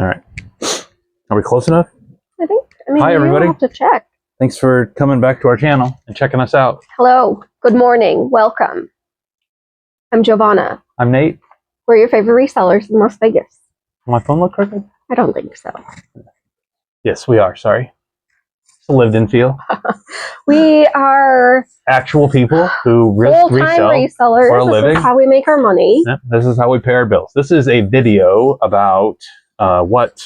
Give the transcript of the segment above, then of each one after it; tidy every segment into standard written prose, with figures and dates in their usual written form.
All right. Are we close enough? I think. I mean, hi, everybody. Have to check. Thanks for coming back to our channel and checking us out. Hello. Good morning. Welcome. I'm Jovana. I'm Nate. We're your favorite resellers in Las Vegas. Does my phone look crooked? I don't think so. Yes, we are. Sorry. It's a lived-in feel. We are actual people who full-time resellers for a living. This is how we make our money. Yep, this is how we pay our bills. This is a video about what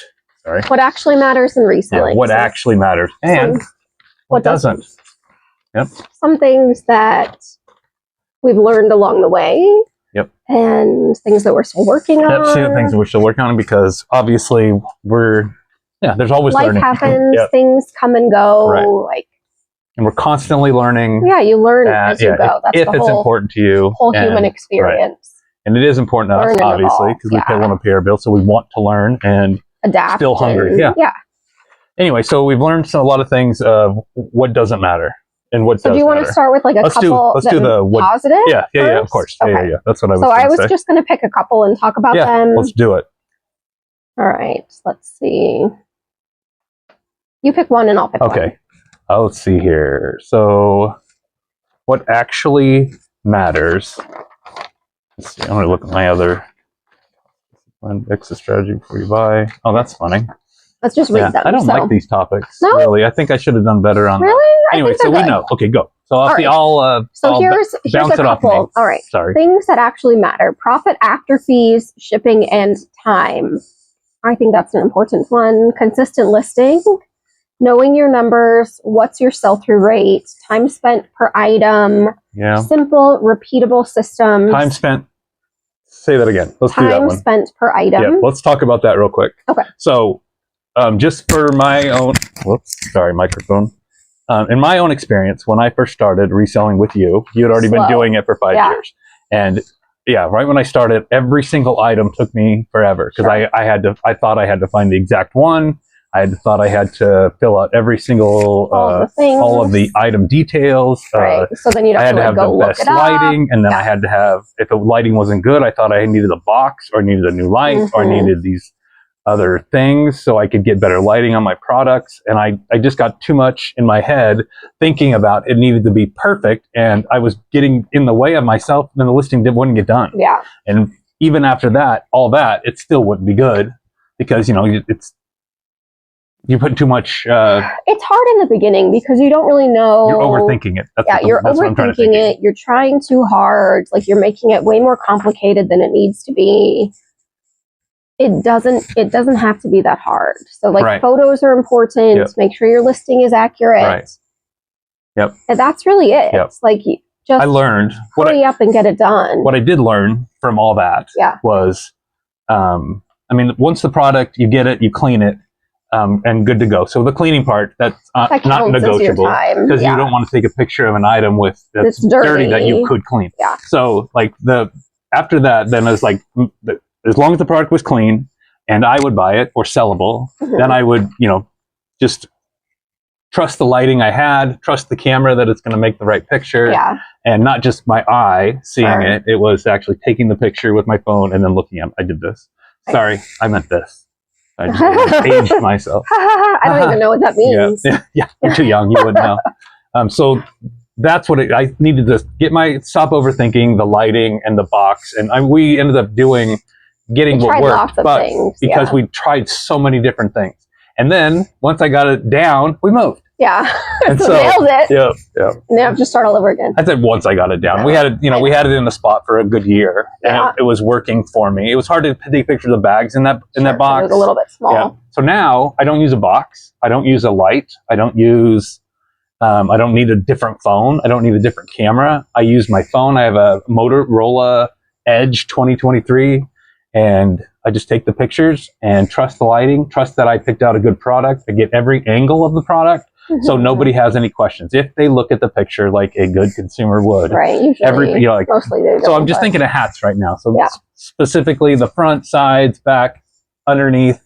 actually matters in reselling. Yeah, what actually matters and what doesn't. Yep. Some things that we've learned along the way. Yep. And things that we're still working on. Yep, things that we're still working on because obviously there's always life learning. happens, Yep. things come and go. Right. And we're constantly learning. Yeah, you learn as you go. That's if it's important to you. Whole human experience. Right. And it is important to us, obviously, because we want to pay our bills, so we want to learn and adapt. Still hungry. Yeah. Anyway, so we've learned a lot of things of what doesn't matter and what does matter. So do you want to start with like let's couple do the positive? Yeah, of course. Okay. Yeah. That's what I was So I was say. just going to pick a couple and talk about them. Let's do it. All right. Let's see. You pick one and I'll pick one. Okay. Let's see here. So what actually matters. Let's see. I'm going to look at my other exit strategy before you buy. Oh, that's funny. Let's just read them. I don't like these topics, really. I think I should have done better on Really? Anyway, so we know. Okay, go. So here's bounce a couple. All right. Sorry. Things that actually matter. Profit after fees, shipping, and time. I think that's an important one. Consistent listing. Knowing your numbers, what's your sell-through rate, time spent per item, simple, repeatable systems. Time spent, say that again. Let's do that one. Time spent per item. Yeah, let's talk about that real quick. Okay. So, just for my own, microphone. In my own experience, when I first started reselling with you, had already been doing it for 5 years. And right when I started, every single item took me forever because I thought I had to find the exact one. I thought I had to fill out every single, all of the item details. Right. So then you'd have to have the best lighting, and then I had to have, if the lighting wasn't good, I thought I needed a box or needed a new light or needed these other things so I could get better lighting on my products. And I just got too much in my head thinking about it needed to be perfect, and I was getting in the way of myself, and the listing wouldn't get done. Yeah. And even after that, it still wouldn't be good because, you put too much. It's hard in the beginning because you don't really know. You're overthinking it. You're overthinking it. You're trying too hard. Like you're making it way more complicated than it needs to be. It doesn't have to be that hard. So photos are important. Yep. Make sure your listing is accurate. Right. Yep. And that's really it. Yep. It's like I learned hurry up and get it done. What I did learn from all that was, once the product, you get it, you clean it. And good to go. So the cleaning part, that's not negotiable because you don't want to take a picture of an item that's dirty that you could clean. Yeah. So after that, then it's like, as long as the product was clean and I would buy it or sellable, then I would, just trust the lighting I had, trust the camera that it's going to make the right picture, and not just my eye seeing it. It was actually taking the picture with my phone and then looking at it. I did this. Sorry, I meant this. I just aged myself. I don't even know what that means. Yeah, you're too young. You wouldn't know. So that's what I needed to stop overthinking the lighting and the box. And we ended up getting what worked, but because we tried so many different things. And then once I got it down, we moved. Yeah. And so nailed it. Yeah. Now just start all over again. I said once I got it down. We had it, we had it in the spot for a good year, and it was working for me. It was hard to take pictures of bags in that box. It was a little bit small. Yeah. So now I don't use a box. I don't use a light. I don't use. I don't need a different phone. I don't need a different camera. I use my phone. I have a Motorola Edge 2023, and I just take the pictures and trust the lighting. Trust that I picked out a good product. I get every angle of the product. So nobody has any questions if they look at the picture like a good consumer would. Right. Usually, mostly they don't. So I'm just thinking of hats right now. So specifically the front, sides, back, underneath,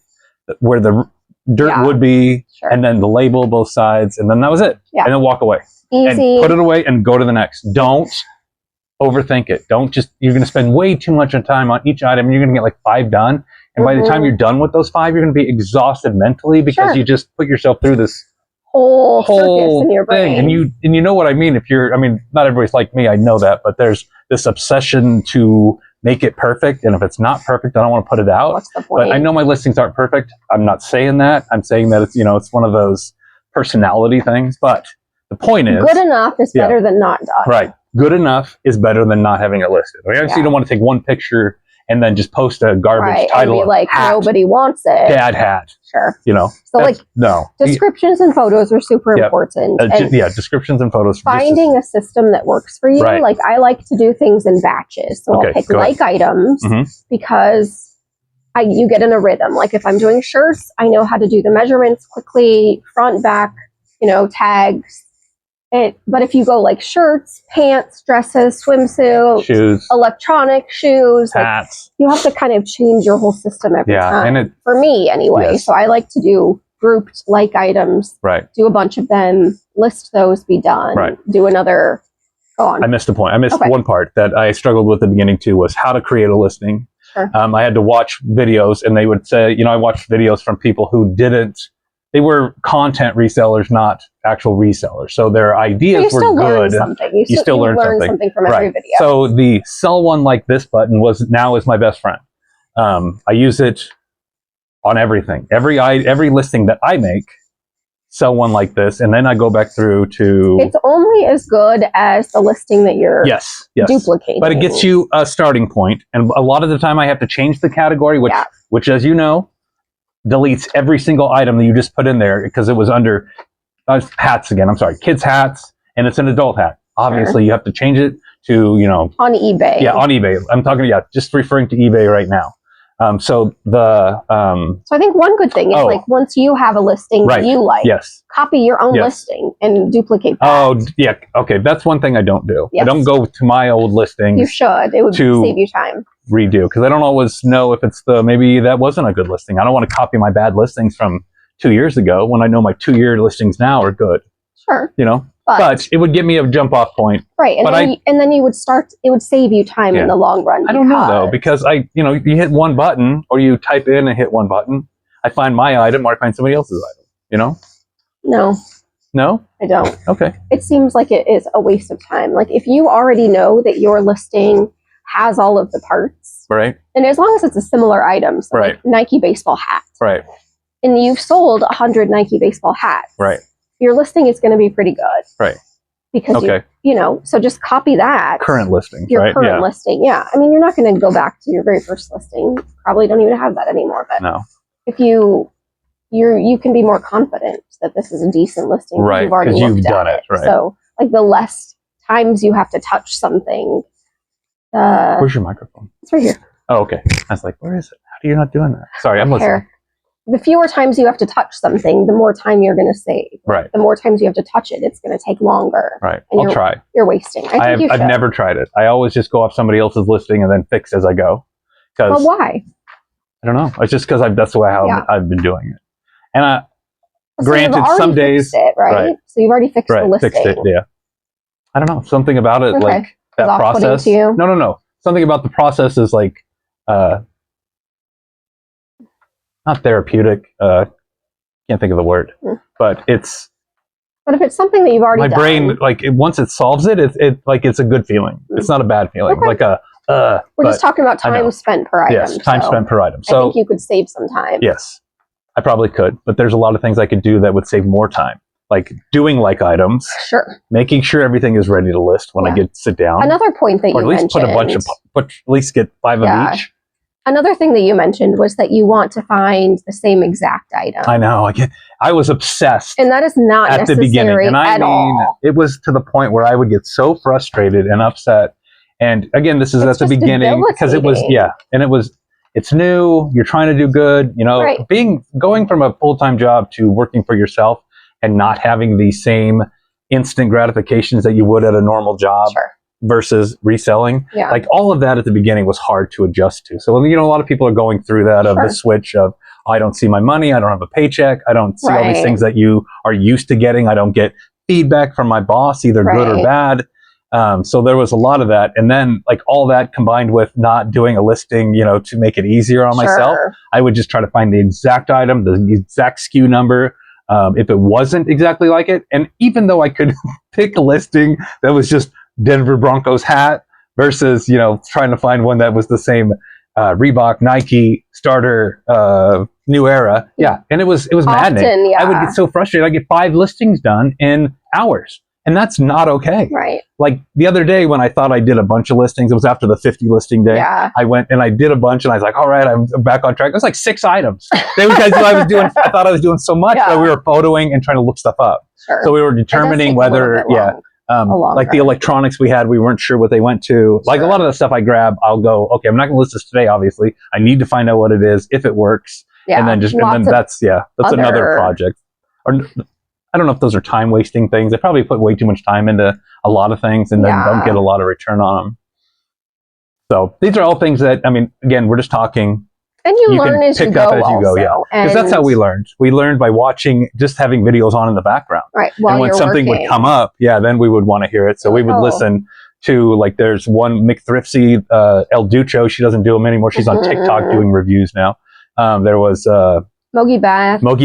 where the dirt would be, and then the label both sides, and then that was it. Yeah. And then walk away. Easy. And put it away and go to the next. Don't overthink it. You're going to spend way too much time on each item. You're going to get like 5 done. And by the time you're done with those 5, you're going to be exhausted mentally because you just put yourself through this whole circus in your brain. Thing. And you know what I mean? Not everybody's like me, I know that, but there's this obsession to make it perfect. And if it's not perfect, I don't want to put it out. What's the point? But I know my listings aren't perfect. I'm not saying that. I'm saying that it's one of those personality things. But the point is, good enough is better than not done. Right. Good enough is better than not having it listed. Obviously, you don't want to take one picture and then just post a garbage title. And be like, hat, nobody wants it. Dad hat. Sure. So descriptions and photos are super important. Descriptions and photos. Finding a system that works for you. Right. Like I like to do things in batches. So I'll pick items because you get in a rhythm. Like if I'm doing shirts, I know how to do the measurements quickly, front, back, tags. But if you go like shirts, pants, dresses, swimsuit, shoes, electronic shoes, hats, you have to kind of change your whole system every time. And for me, anyway. Yes. So I like to do grouped like items. Right. Do a bunch of them. List those. Be done. Right. Do another. Go on. I missed a point. I missed one part that I struggled with at the beginning too. Was how to create a listing. Sure. I had to watch videos, and they would say, I watched videos from people who didn't. They were content resellers, not actual resellers. So their ideas were good. You still learn something from every video. So the sell one like this button is my best friend. I use it on everything. Every listing that I make, sell one like this, and then I go back through to. It's only as good as the listing that you're duplicating. But it gets you a starting point, and a lot of the time I have to change the category, which as you know, deletes every single item that you just put in there because it was under hats again. I'm sorry, kids hats, and it's an adult hat. Obviously, you have to change it to on eBay. Yeah, on eBay. I'm talking just referring to eBay right now. So I think one good thing is once you have a listing that you like, copy your own listing and duplicate that. Oh yeah, okay. That's one thing I don't do. I don't go to my old listings. You should. It would save you time. Redo because I don't always know if it's maybe that wasn't a good listing. I don't want to copy my bad listings from 2 years ago when I know my 2-year listings now are good. Sure. But it would give me a jump off point. Right. And then you would start, it would save you time in the long run. I don't know though, because you hit one button or you type in and hit one button. I find my item or I find somebody else's item, No. No? I don't. Okay. It seems like it is a waste of time. Like if you already know that your listing has all of the parts. Right. And as long as it's a similar item, so like Nike baseball hat. Right. And you've sold 100 Nike baseball hats. Right. Your listing is going to be pretty good. Right. Because so just copy that. Current listing. Your current listing. Yeah. I mean, you're not going to go back to your very first listing. Probably don't even have that anymore. But no. If you can be more confident that this is a decent listing. Right. You've already looked at it. Right. So like the less times you have to touch something. Where's your microphone? It's right here. Oh, okay. I was like, where is it? How are you not doing that? Sorry, I'm listening. The fewer times you have to touch something, the more time you're going to save. Right. The more times you have to touch it, it's going to take longer. Right. And I'll try. You're wasting. I've never tried it. I always just go off somebody else's listing and then fix as I go. Well, why? I don't know. It's just because that's the way I've been doing it. And granted, some days, right? So you've already fixed the listing. Fixed it. Yeah. I don't know. Something about it, like that process. To you? No. Something about the process is like, not therapeutic. Can't think of the word, but it's. But if it's something that you've already done. My brain, once it solves it, it's a good feeling. It's not a bad feeling. Okay. We're just talking about time spent per item. Yes, time spent per item. So I think you could save some time. Yes, I probably could, but there's a lot of things I could do that would save more time. Like doing like items, sure. Making sure everything is ready to list when I sit down. Another point that you mentioned, put a bunch of, at least get 5 of each. Another thing that you mentioned was that you want to find the same exact item. I know. I was obsessed, and that is not at the beginning. And at all. It was to the point where I would get so frustrated and upset. And again, this is at the beginning because it was and it's new. You're trying to do good. Going from a full-time job to working for yourself and not having the same instant gratifications that you would at a normal job versus reselling. Yeah. Like all of that at the beginning was hard to adjust to. So, a lot of people are going through that of the switch of, I don't see my money. I don't have a paycheck. I don't see all these things that you are used to getting. I don't get feedback from my boss, either good or bad. So there was a lot of that. And then like all that combined with not doing a listing, you know, to make it easier on myself, I would just try to find the exact item, the exact SKU number, if it wasn't exactly like it. And even though I could pick a listing that was just Denver Broncos hat versus, you know, trying to find one that was the same Reebok, Nike, starter, New Era. Yeah. And it was maddening. I would get so frustrated. I get 5 listings done in hours. And that's not okay. Right. Like the other day when I thought I did a bunch of listings, it was after the 50 listing day. Yeah. I went and I did a bunch and I was like, all right, I'm back on track. It was like 6 items. They guys knew I thought I was doing so much that we were photoing and trying to look stuff up. Sure. So we were determining whether, like the electronics we had, we weren't sure what they went to. Like a lot of the stuff I grab, I'll go, okay, I'm not going to list this today, obviously. I need to find out what it is, if it works. Yeah. And then that's another project. Or I don't know if those are time wasting things. They probably put way too much time into a lot of things and then don't get a lot of return on them. So these are all things that, I mean, again, we're just talking. And you learn as you go. Yeah. Because that's how we learned. We learned by watching, just having videos on in the background. Right. And when something would come up, then we would want to hear it. So we would listen to, like, there's one McThriftsy, El Ducho. She doesn't do them anymore. She's on TikTok doing reviews now. There was Mogi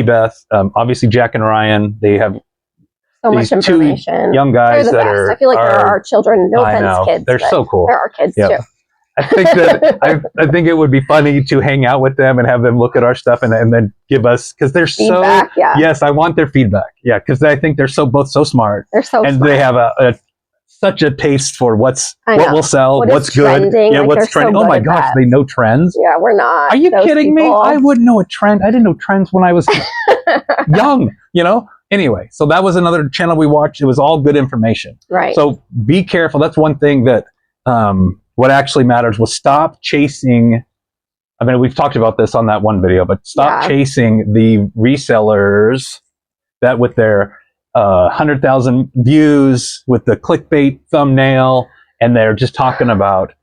Beth, obviously Jack and Ryan. They have so much information. 2 young guys that are. I feel like they're our children. No offense, kids. They're so cool. They're our kids too. I think that I think it would be funny to hang out with them and have them look at our stuff and then give us, because they're feedback, yes, I want their feedback. Yeah, because I think they're both so smart. They're so smart. They have such a taste for what will sell, what's good. Yeah, like what's trending. Oh my gosh, they know trends. Yeah, we're not. Are you kidding me? I wouldn't know a trend. I didn't know trends when I was young, you know? Anyway, so that was another channel we watched. It was all good information. Right. So be careful. That's one thing that what actually matters was stop chasing. I mean, we've talked about this on that one video, but stop chasing the resellers that with their 100,000 views with the clickbait thumbnail, and they're just talking about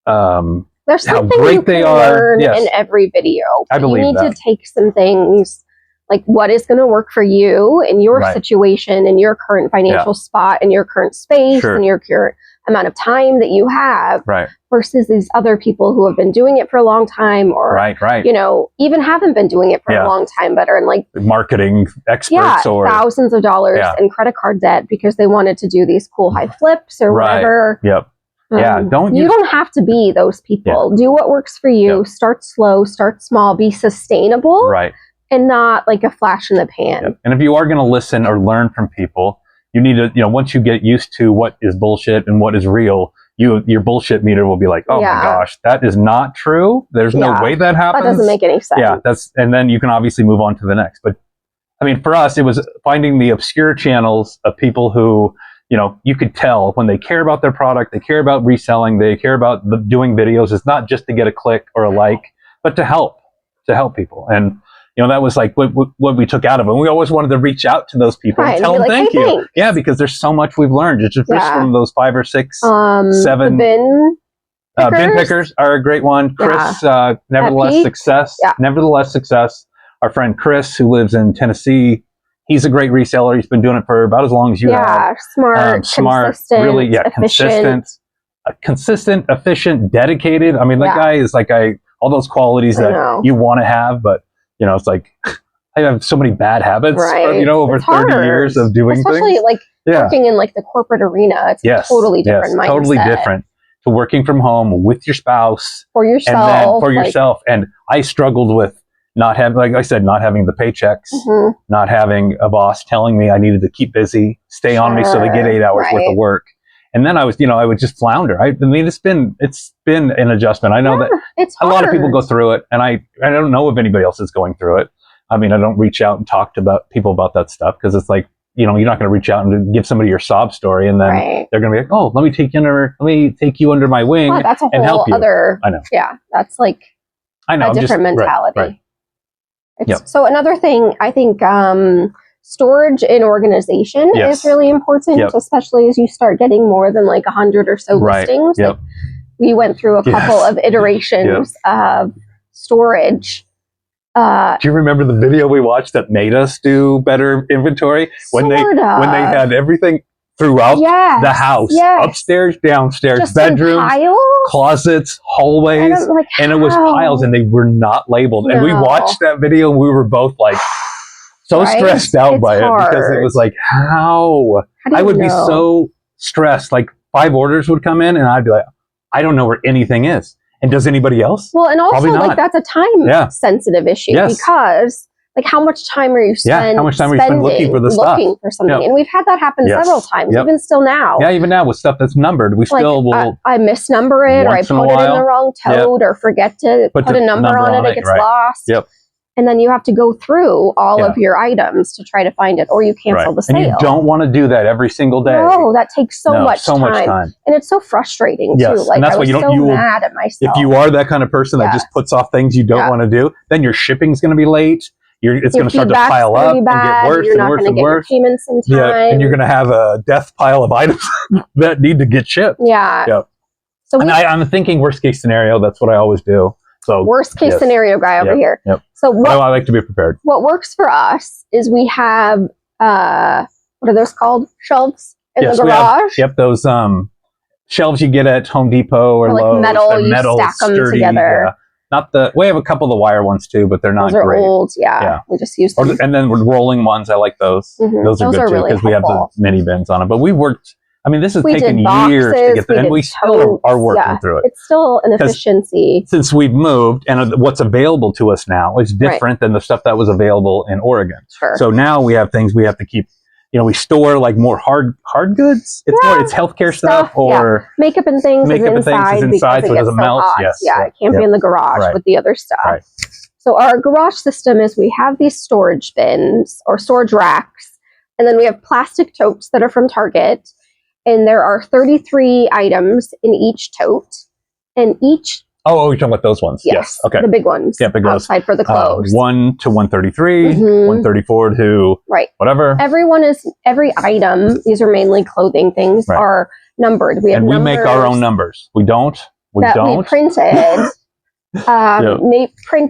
there's how something great you they can are learn in every video. I believe you need to take some things, like what is going to work for you in your situation, in your current financial spot, in your current space, in your current amount of time that you have, versus these other people who have been doing it for a long time, or you know, even haven't been doing it for a long time, but are in like marketing experts or thousands of dollars in credit card debt because they wanted to do these cool high flips or whatever. You don't have to be those people. Do what works for you. Start slow, start small, be sustainable, and not like a flash in the pan. And if you are going to listen or learn from people, you need to, you know, once you get used to what is bullshit and what is real, your bullshit meter will be like, oh my gosh, that is not true. There's no way that happens. That doesn't make any sense. Yeah, and then you can obviously move on to the next. But I mean, for us, it was finding the obscure channels of people who, you know, you could tell when they care about their product, they care about reselling, they care about doing videos. It's not just to get a click or a like, but to help people. And you know, that was like what we took out of it. And we always wanted to reach out to those people and tell them thank you. Thanks. Yeah, because there's so much we've learned. It's just from those 5 or 6, 7. The bin pickers are a great one. Chris, Nevertheless Success. Nevertheless Success. Our friend Chris, who lives in Tennessee, he's a great reseller. He's been doing it for about as long as you have. Smart, really, consistent, efficient, dedicated. I mean, that guy is like all those qualities that you want to have, but you know, it's like I have so many bad habits, you know, over 30 years of doing especially things. Like working in like the corporate arena. It's a totally different mindset. Totally different to working from home with your spouse. For yourself. And then for yourself. And I struggled with not having, like I said, not having the paychecks, not having a boss telling me I needed to keep busy, stay on me so they get 8 hours worth of work. And then I would just flounder. I mean, it's been an adjustment. I know that it's a lot of people go through it, and I don't know if anybody else is going through it. I mean, I don't reach out and talk to people about that stuff because it's like, you know, you're not going to reach out and give somebody your sob story, and then they're going to be like, "Oh, let me take you under my wing and help you." I know. Yeah, that's like a different mentality. So another thing, I think. Storage and organization is really important, especially as you start getting more than like 100 or so listings. Like we went through a couple of iterations of storage. Do you remember the video we watched that made us do better inventory? When they had everything throughout the house, upstairs, downstairs, just bedrooms, closets, hallways, and it was piles, and they were not labeled. No. And we watched that video, and we were both like so stressed out by it, because it was like, how I would be so stressed. Like 5 orders would come in, and I'd be like, I don't know where anything is. And does anybody else? Well, and also like that's a time sensitive issue, because like how much time are you spending? How much time are you spending looking for the stuff? Looking for something. And we've had that happen several times, even still now. Yeah, even now with stuff that's numbered, we still will. I misnumber it, or I put it in the wrong tote, or forget to put a number on it, it gets lost. Yep. And then you have to go through all of your items to try to find it, or you cancel the sale. And you don't want to do that every single day. No, that takes so much time. And it's so frustrating too. Like, and that's why you will mad at myself. If you are that kind of person that just puts off things you don't want to do, then your shipping's going to be late. It's going to start to pile up and get worse and worse and worse. Payments in time. Yeah, and you're going to have a death pile of items that need to get shipped. Yeah. So I'm thinking worst case scenario. That's what I always do. So worst case scenario guy over here. Yep. So I like to be prepared. What works for us is we have what are those called? Shelves in the garage. Those shelves you get at Home Depot or Lowe's. Metal, you stack them together. Yeah. We have a couple of the wire ones too, but they're not great. Those are old, we just use them. And then with rolling ones, I like those. Those are good too, because we have the mini bins on it. But we worked. I mean, this has taken years to get there, and we still are working through it. It's still an efficiency. Since we've moved, and what's available to us now is different than the stuff that was available in Oregon. Sure. So now we have things we have to keep. We store like more hard goods. It's healthcare stuff or makeup and things. Makeup and things is inside, so it doesn't melt. Yes. Yeah, it can't be in the garage with the other stuff. Right. So our garage system is we have these storage bins or storage racks, and then we have plastic totes that are from Target. And there are 33 items in each tote, and each. Oh, you're talking about those ones? Yes. Okay. The big ones. Yeah, big ones. Outside for the clothes. 1 to 133, 134 to whatever. Every item. These are mainly clothing things. Are numbered. We have we make our own numbers. We don't. We printed.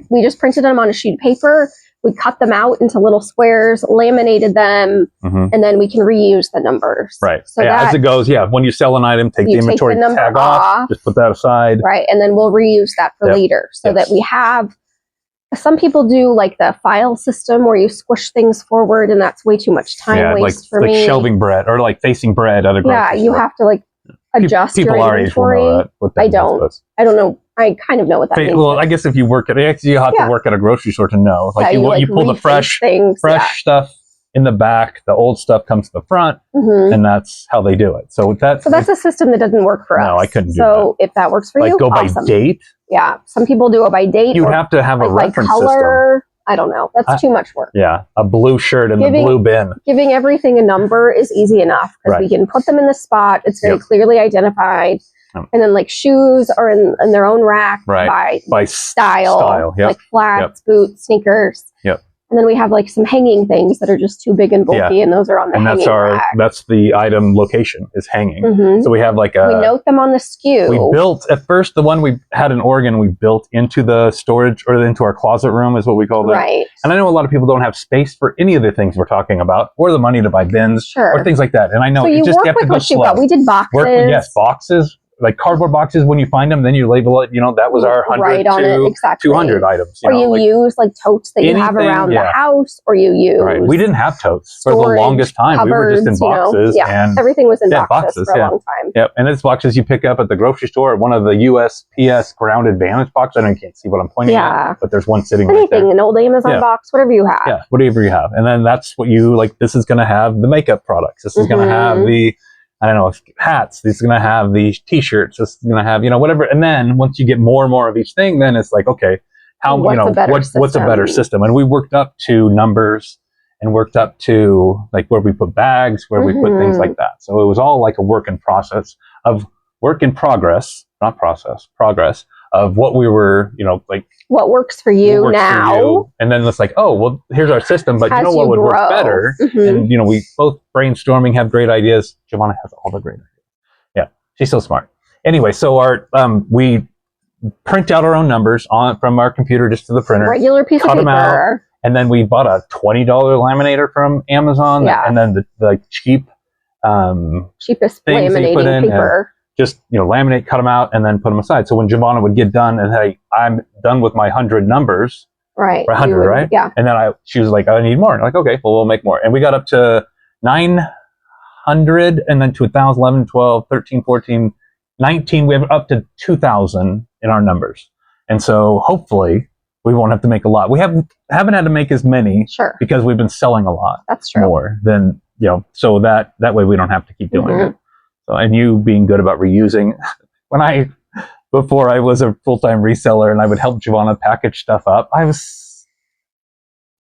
We just printed them on a sheet of paper. We cut them out into little squares, laminated them, and then we can reuse the numbers. Right. So as it goes, when you sell an item, take the inventory tag off, just put that aside. Right. And then we'll reuse that for later, so that we have. Some people do like the file system where you squish things forward, and that's way too much time waste for me. Like shelving bread or like facing bread at a grocery store. You have to like adjust your inventory. Will know what that I don't know. I kind of know what that means. Well, I guess if you work at it, you have to work at a grocery store to know. Like you pull the fresh stuff in the back, the old stuff comes to the front, and that's how they do it. So that's a system that doesn't work for us. No, I couldn't do that. So if that works for you, go by date. Yeah, some people do it by date. You'd have to have a reference color system. I don't know. That's too much work. Yeah, a blue shirt in the blue bin. Giving everything a number is easy enough, because we can put them in the spot. It's very clearly identified. And then like shoes are in their own rack by style. Like flats, boots, sneakers. Yep. And then we have like some hanging things that are just too big and bulky, and those are on the hanging rack. That's the item location is hanging. So we have like we note them on the SKU. We built at first the one we had in Oregon. We built into the storage or into our closet room is what we called it. Right. And I know a lot of people don't have space for any of the things we're talking about, or the money to buy bins or things like that. And I know so you just have to go slow. We did boxes. Boxes. Like cardboard boxes, when you find them, then you label it. That was our 100 to 200 items. Or you use like totes that you have around the house, or you use. Right. We didn't have totes for the longest time. Cupboards, we were just in boxes. And everything was in boxes for a long time. Yep. And it's boxes you pick up at the grocery store. One of the USPS Ground Advantage boxes. I know you can't see what I'm pointing at, but there's one sitting right there. An old Amazon box, whatever you have. Yeah, whatever you have. And then that's what you like. This is going to have the makeup products. This is going to have the hats. This is going to have these t-shirts. This is going to have, whatever. And then once you get more and more of each thing, then it's like, okay, what's a better system? And we worked up to numbers and worked up to like where we put bags, where we put things like that. So it was all like a work in progress of what we were, like what works for you now. And then it's like, oh, well, here's our system, but you know what would work better? And, we both brainstorming, have great ideas. Jovana has all the great ideas. Yeah, she's so smart. Anyway, so we print out our own numbers from our computer just to the printer. Regular piece of paper. Them out, and then we bought a $20 laminator from Amazon. Yeah. And then the cheap cheapest laminating paper. Just, laminate, cut them out, and then put them aside. So when Jovana would get done and hey, I'm done with my 100 numbers. Right. 100, right? Yeah. And then she was like, I need more. And like, okay, well, we'll make more. And we got up to 900 and then to 1,000, 11, 12, 13, 14, 19. We have up to 2,000 in our numbers. And so hopefully we won't have to make a lot. We haven't had to make as many because we've been selling a lot. That's true. More than, so that way we don't have to keep doing it. So, and you being good about reusing. Before I was a full-time reseller and I would help Jovana package stuff up, I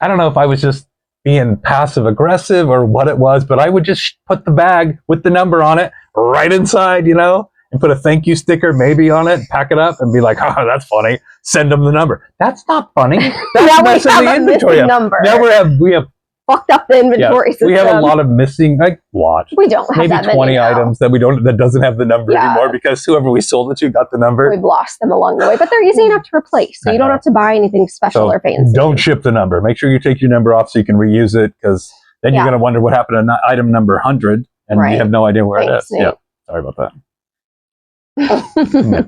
don't know if I was just being passive aggressive or what it was, but I would just put the bag with the number on it right inside, and put a thank you sticker maybe on it, pack it up and be like, oh, that's funny. Send them the number. That's not funny. That's messing the inventory up. Number. Now we have fucked up the inventory system. We have a lot of missing, we don't have maybe that 20 many items that doesn't have the number anymore because whoever we sold it to got the number. We've lost them along the way, but they're easy enough to replace, so you don't have to buy anything special or fancy. Don't ship the number. Make sure you take your number off so you can reuse it, because then you're going to wonder what happened to item number 100 and you have no idea where it is. Nate. Yeah, sorry about that.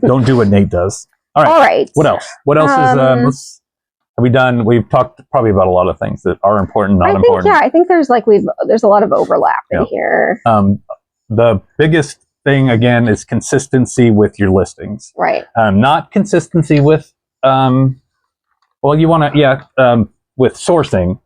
Don't do what Nate does. All right. What else? What else is have we done? We've talked probably about a lot of things that are important, not important. I think there's there's a lot of overlap in here. The biggest thing again is consistency with your listings. Right. Not consistency with you want to with sourcing.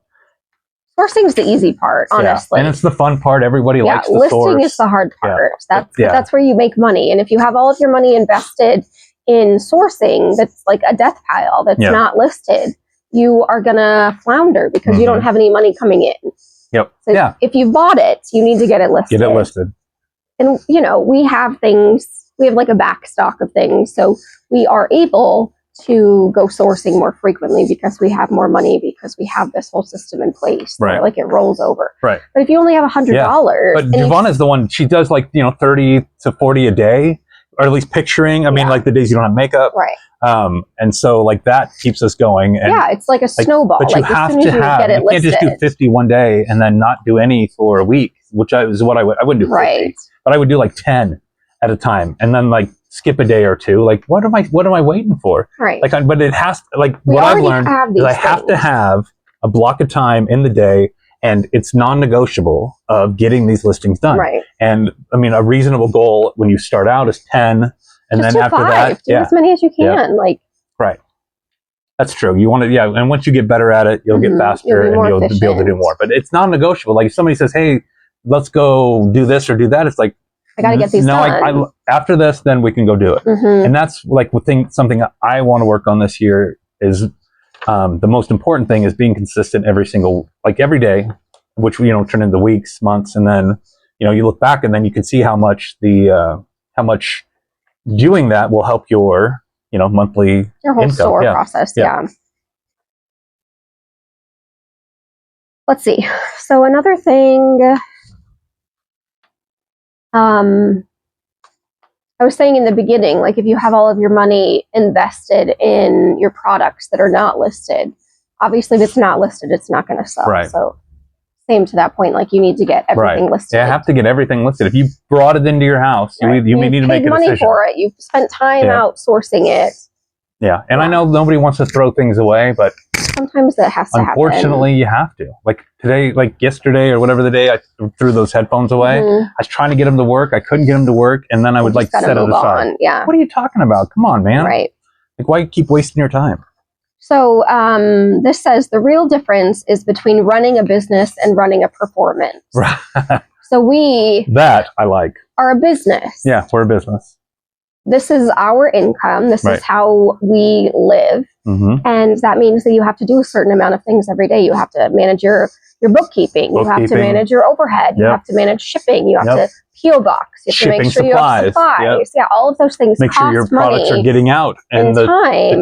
Sourcing's the easy part, honestly. And it's the fun part. Everybody likes to source. Listing is the hard part. That's where you make money. And if you have all of your money invested in sourcing that's like a death pile that's not listed, you are going to flounder because you don't have any money coming in. Yep. So if you bought it, you need to get it listed. Get it listed. And, we have like a back stock of things. So we are able to go sourcing more frequently because we have more money, because we have this whole system in place. Right. Like it rolls over. Right. But if you only have $100. But Jovana's the one, she does 30 to 40 a day, or at least picturing. I mean, like the days you don't have makeup. Right. And so that keeps us going. And it's like a snowball. But you have to have, you can't just do 50 one day and then not do any for a week, which is what I wouldn't do 50, but I would do 10 at a time and then skip a day or two. What am I waiting for? Right. But it has what I've learned is I have to have a block of time in the day, and it's non-negotiable of getting these listings done. Right. And I mean, a reasonable goal when you start out is 10. And just then after 5. That, do as many as you can. Right. That's true. You want to, and once you get better at it, you'll get faster and you'll be able to do more. But it's non-negotiable. If somebody says, "Hey, let's go do this or do that," it's like, I got to get these done. No, after this, then we can go do it. And that's something I want to work on this year is the most important thing is being consistent every day, which we turn into weeks, months, and then you look back and then you can see how much doing that will help your monthly your whole income. Store process. Let's see. So another thing, I was saying in the beginning, if you have all of your money invested in your products that are not listed, obviously if it's not listed, it's not going to sell. Right. So same to that point, you need to get everything listed. Yeah, I have to get everything listed. If you brought it into your house, you may need to make a decision. Money for it. You've spent time outsourcing it. Yeah, and I know nobody wants to throw things away, but sometimes that has to happen. Unfortunately, you have to. Today, yesterday or whatever the day, I threw those headphones away. I was trying to get them to work. I couldn't get them to work, and then I would set it aside. Yeah. What are you talking about? Come on, man. Right. Why keep wasting your time? So this says the real difference is between running a business and running a performance. Right. So that I like. Are a business. Yeah, we're a business. This is our income. This is how we live. And that means that you have to do a certain amount of things every day. You have to manage your bookkeeping. You have to manage your overhead. You have to manage shipping. You have to PO box. You have to make sure you have supplies. Yeah, all of those things make sure your products are getting out and the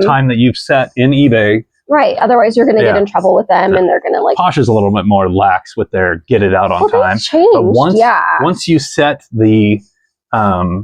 time that you've set in eBay. Right. Otherwise, you're going to get in trouble with them, and they're going to Posh is a little bit more lax with their get it out on time. Changed. But once you set the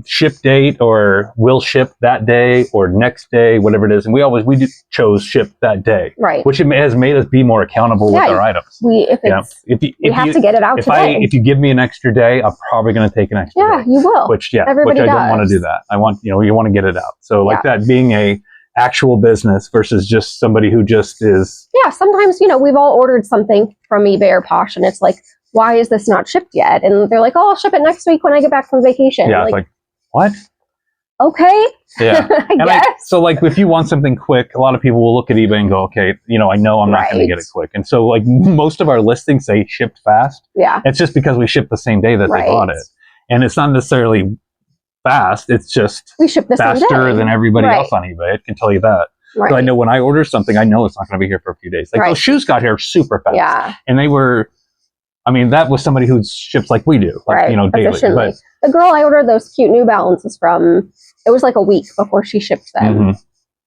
ship date or will ship that day or next day, whatever it is. And we chose ship that day, right? Which has made us be more accountable with our items. We have to get it out today. If you give me an extra day, I'm probably going to take an extra day. Yeah, you will. Which I don't want to do that. I want, you want to get it out. So like that being a actual business versus just somebody who just is. Yeah, sometimes, we've all ordered something from eBay or Posh and it's like, why is this not shipped yet? And they're like, oh, I'll ship it next week when I get back from vacation. Yeah, it's like, what? Okay. Yeah. I guess. So like if you want something quick, a lot of people will look at eBay and go, okay, I know I'm not going to get it quick. And so like most of our listings say shipped fast. Yeah. It's just because we ship the same day that they bought it. And it's not necessarily fast. It's just we ship the faster same day than everybody else on eBay. I can tell you that. Right. So I know when I order something, I know it's not going to be here for a few days. Like those shoes got here super fast. Yeah. And they were, that was somebody who ships like we do, like, daily. But the girl I ordered those cute New Balances from, it was like a week before she shipped them. Mm-hmm.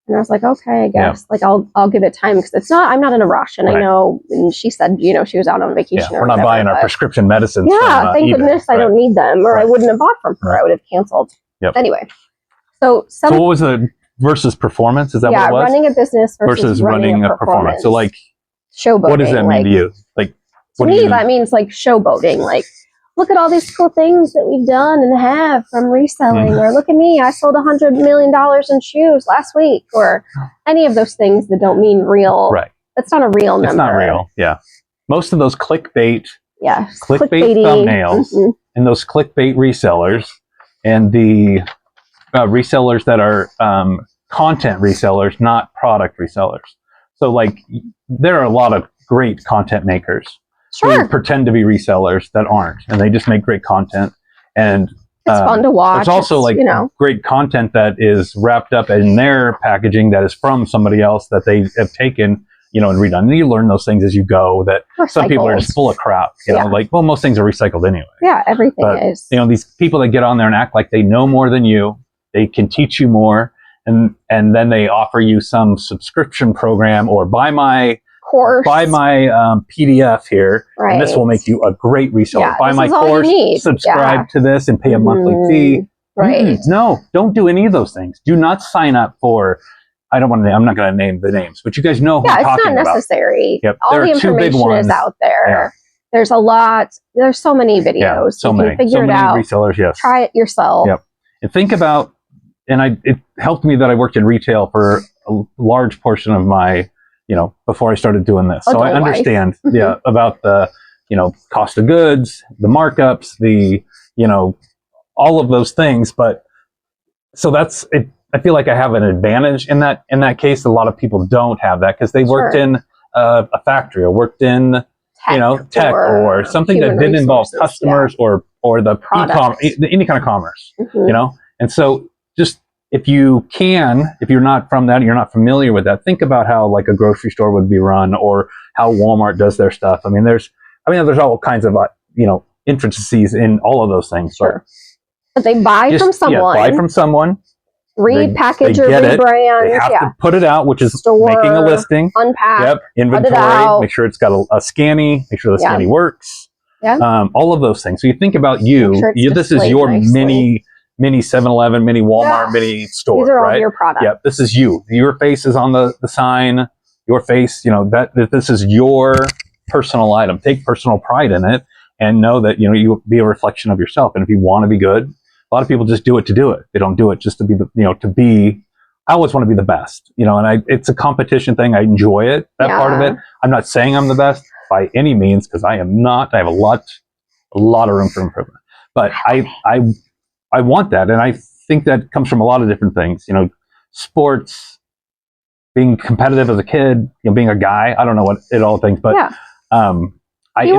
And I was like, okay, I guess like I'll give it time because I'm not in a rush. And I know, and she said, she was out on vacation. Yeah, we're not buying our prescription medicines. Yeah, thank goodness I don't need them, or I wouldn't have bought from her. I would have canceled. Yep. Anyway, so what was the versus performance? Is that what it was? Running a business versus running a performance. So like showboating. What does that mean to you? Like to me, that means like showboating. Like, look at all these cool things that we've done and have from reselling, or look at me, I sold $100 million in shoes last week, or any of those things that don't mean real. Right. That's not a real number. It's not real. Yeah. Most of those clickbait clickbaity thumbnails and those clickbait resellers and the resellers that are content resellers, not product resellers. So like there are a lot of great content makers who pretend to be resellers that aren't, and they just make great content. And it's fun to watch. It's also great content that is wrapped up in their packaging that is from somebody else that they have taken, and redone. And you learn those things as you go, that some people are just full of crap, like, well, most things are recycled anyway. Yeah, everything is. These people that get on there and act like they know more than you, they can teach you more, and then they offer you some subscription program or buy my course, buy my PDF here, and this will make you a great reseller. Buy my course, subscribe to this, and pay a monthly fee. Right. No, don't do any of those things. Do not sign up for. I'm not going to name the names, but you guys know who I'm talking about. It's not necessary. Yep. All the information is out there. Yeah. There's a lot. There's so many videos. Yeah, so many. Figure it out. Resellers, yes. Try it yourself. Yep. And think about, it helped me that I worked in retail for a large portion of my, before I started doing this. So I understand, about the, cost of goods, the markups, the, all of those things. But so that's it. I feel like I have an advantage in that case. A lot of people don't have that because they worked in a factory or worked in, tech or something that didn't involve customers or the e-commerce, any kind of commerce, And so just if you're not from that, you're not familiar with that, think about how like a grocery store would be run or how Walmart does their stuff. There's all kinds of, intricacies in all of those things. Sure. But they buy from someone. Yeah, buy from someone. Repackage or rebrand. They have to put it out, which is making a listing. Unpack. Inventory. Make sure it's got a scanny. Make sure the scanny works. Yeah. All of those things. So you think about this is your mini 7-Eleven, mini Walmart, mini store. These are all your products. Yep. This is you. Your face is on the sign. Your face. That this is your personal item. Take personal pride in it, and know that you be a reflection of yourself. And if you want to be good. A lot of people just do it to do it. They don't do it just to be I always want to be the best, and it's a competition thing. I enjoy it, that part of it. I'm not saying I'm the best by any means, because I am not. I have a lot of room for improvement, but I want that. And I think that comes from a lot of different things, sports, being competitive as a kid, being a guy. I don't know what it all thinks, but in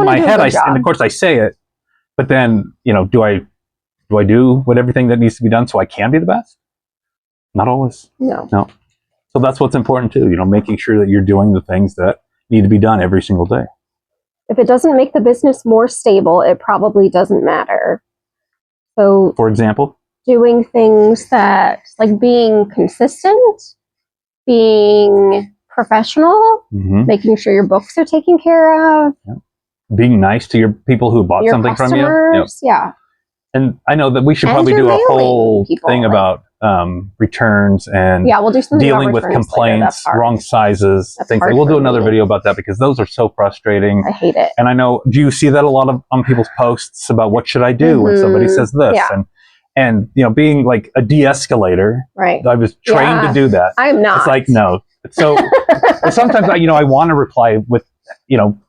my head, and of course I say it, but then, do I do everything that needs to be done so I can be the best? Not always. No. So that's what's important too, making sure that you're doing the things that need to be done every single day. If it doesn't make the business more stable, it probably doesn't matter. So, for example, doing things that, like being consistent, being professional, making sure your books are taken care of. Being nice to your people who bought something from you. Yeah. And I know that we should probably do a whole thing about returns and we'll do dealing with complaints, wrong sizes, things. We'll do another video about that because those are so frustrating. I hate it. And I know, do you see that a lot on people's posts about what should I do when somebody says this? And you know, being like a de-escalator, right? I was trained to do that. I'm not. It's like, no. So sometimes I want to reply with,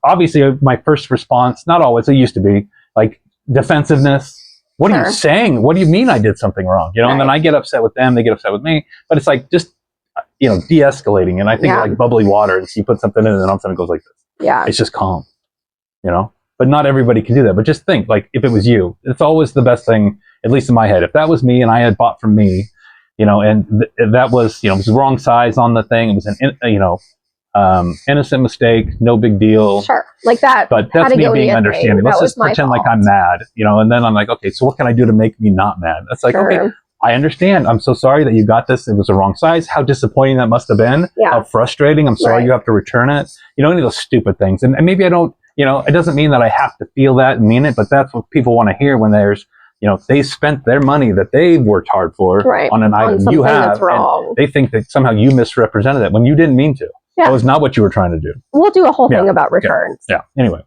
obviously my first response, not always, it used to be like defensiveness. What are you saying? What do you mean I did something wrong? And then I get upset with them, they get upset with me. But it's like just, de-escalating. And I think like bubbly water, and so you put something in it and all of a sudden it goes like this. Yeah. It's just calm, But not everybody can do that. But just think, like, if it was you, it's always the best thing, at least in my head. If that was me and I had bought from me, and that was, it was the wrong size on the thing. It was an, innocent mistake, no big deal. Sure, like that. But that's me being understanding. Let's just pretend like I'm mad, and then I'm like, okay, so what can I do to make me not mad? That's like, okay, I understand. I'm so sorry that you got this. It was the wrong size. How disappointing that must have been. Yeah. How frustrating. I'm sorry you have to return it. Any of those stupid things. And maybe I don't, it doesn't mean that I have to feel that and mean it, but that's what people want to hear when there's, they spent their money that they worked hard for on an item you have. And they think that somehow you misrepresented it when you didn't mean to. Yeah. That was not what you were trying to do. We'll do a whole thing about returns. Yeah. Anyway,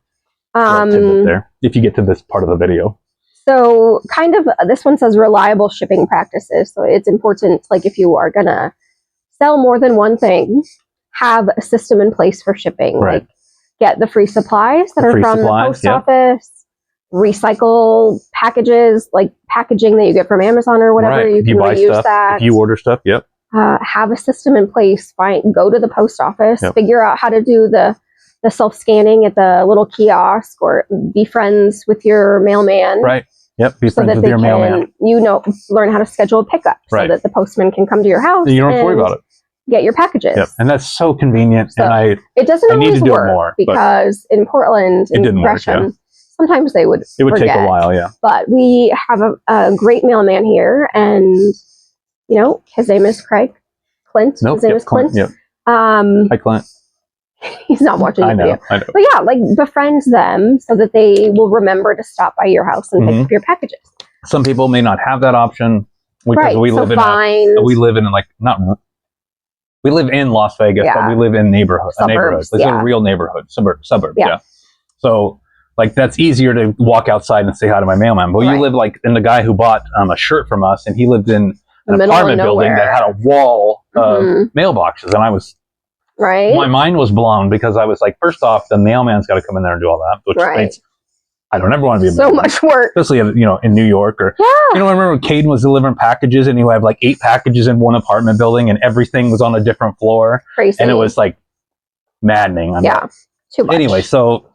there, if you get to this part of the video. So kind of, this one says reliable shipping practices. So it's important, like if you are going to sell more than one thing, have a system in place for shipping. Right. Like get the free supplies that are from the post office, recycle packages, like packaging that you get from Amazon or whatever. You can reuse that. If you order stuff, have a system in place. Go to the post office, figure out how to do the self-scanning at the little kiosk, or be friends with your mailman. Right. Yep. Be friends with your mailman. Learn how to schedule a pickup so that the postman can come to your house. You don't have to worry about it. Get your packages. Yep. And that's so convenient. So and it doesn't I always need to do work it more, because in Portland, in Gresham, sometimes they would It would forget. take a while, yeah. But we have a great mailman here, and his name is Craig. Clint. Nope, his name is Clint. Yep. Hi, Clint. He's not watching the video. I know. But yeah, like befriend them so that they will remember to stop by your house and pick up your packages. Some people may not have that option because we live in we live in Las Vegas, but we live in neighborhoods. It's a real neighborhood, suburbs. Yeah. So like that's easier to walk outside and say hi to my mailman. But you live like in the guy who bought a shirt from us, and he lived in an apartment building that had a wall of mailboxes, and I was my mind was blown because I was like, first off, the mailman's got to come in there and do all that, which makes I don't ever want to be so much work, especially in New York or I remember when Caden was delivering packages and he would have like 8 packages in one apartment building and everything was on a different floor. Crazy. And it was like maddening. Too much. Anyway, so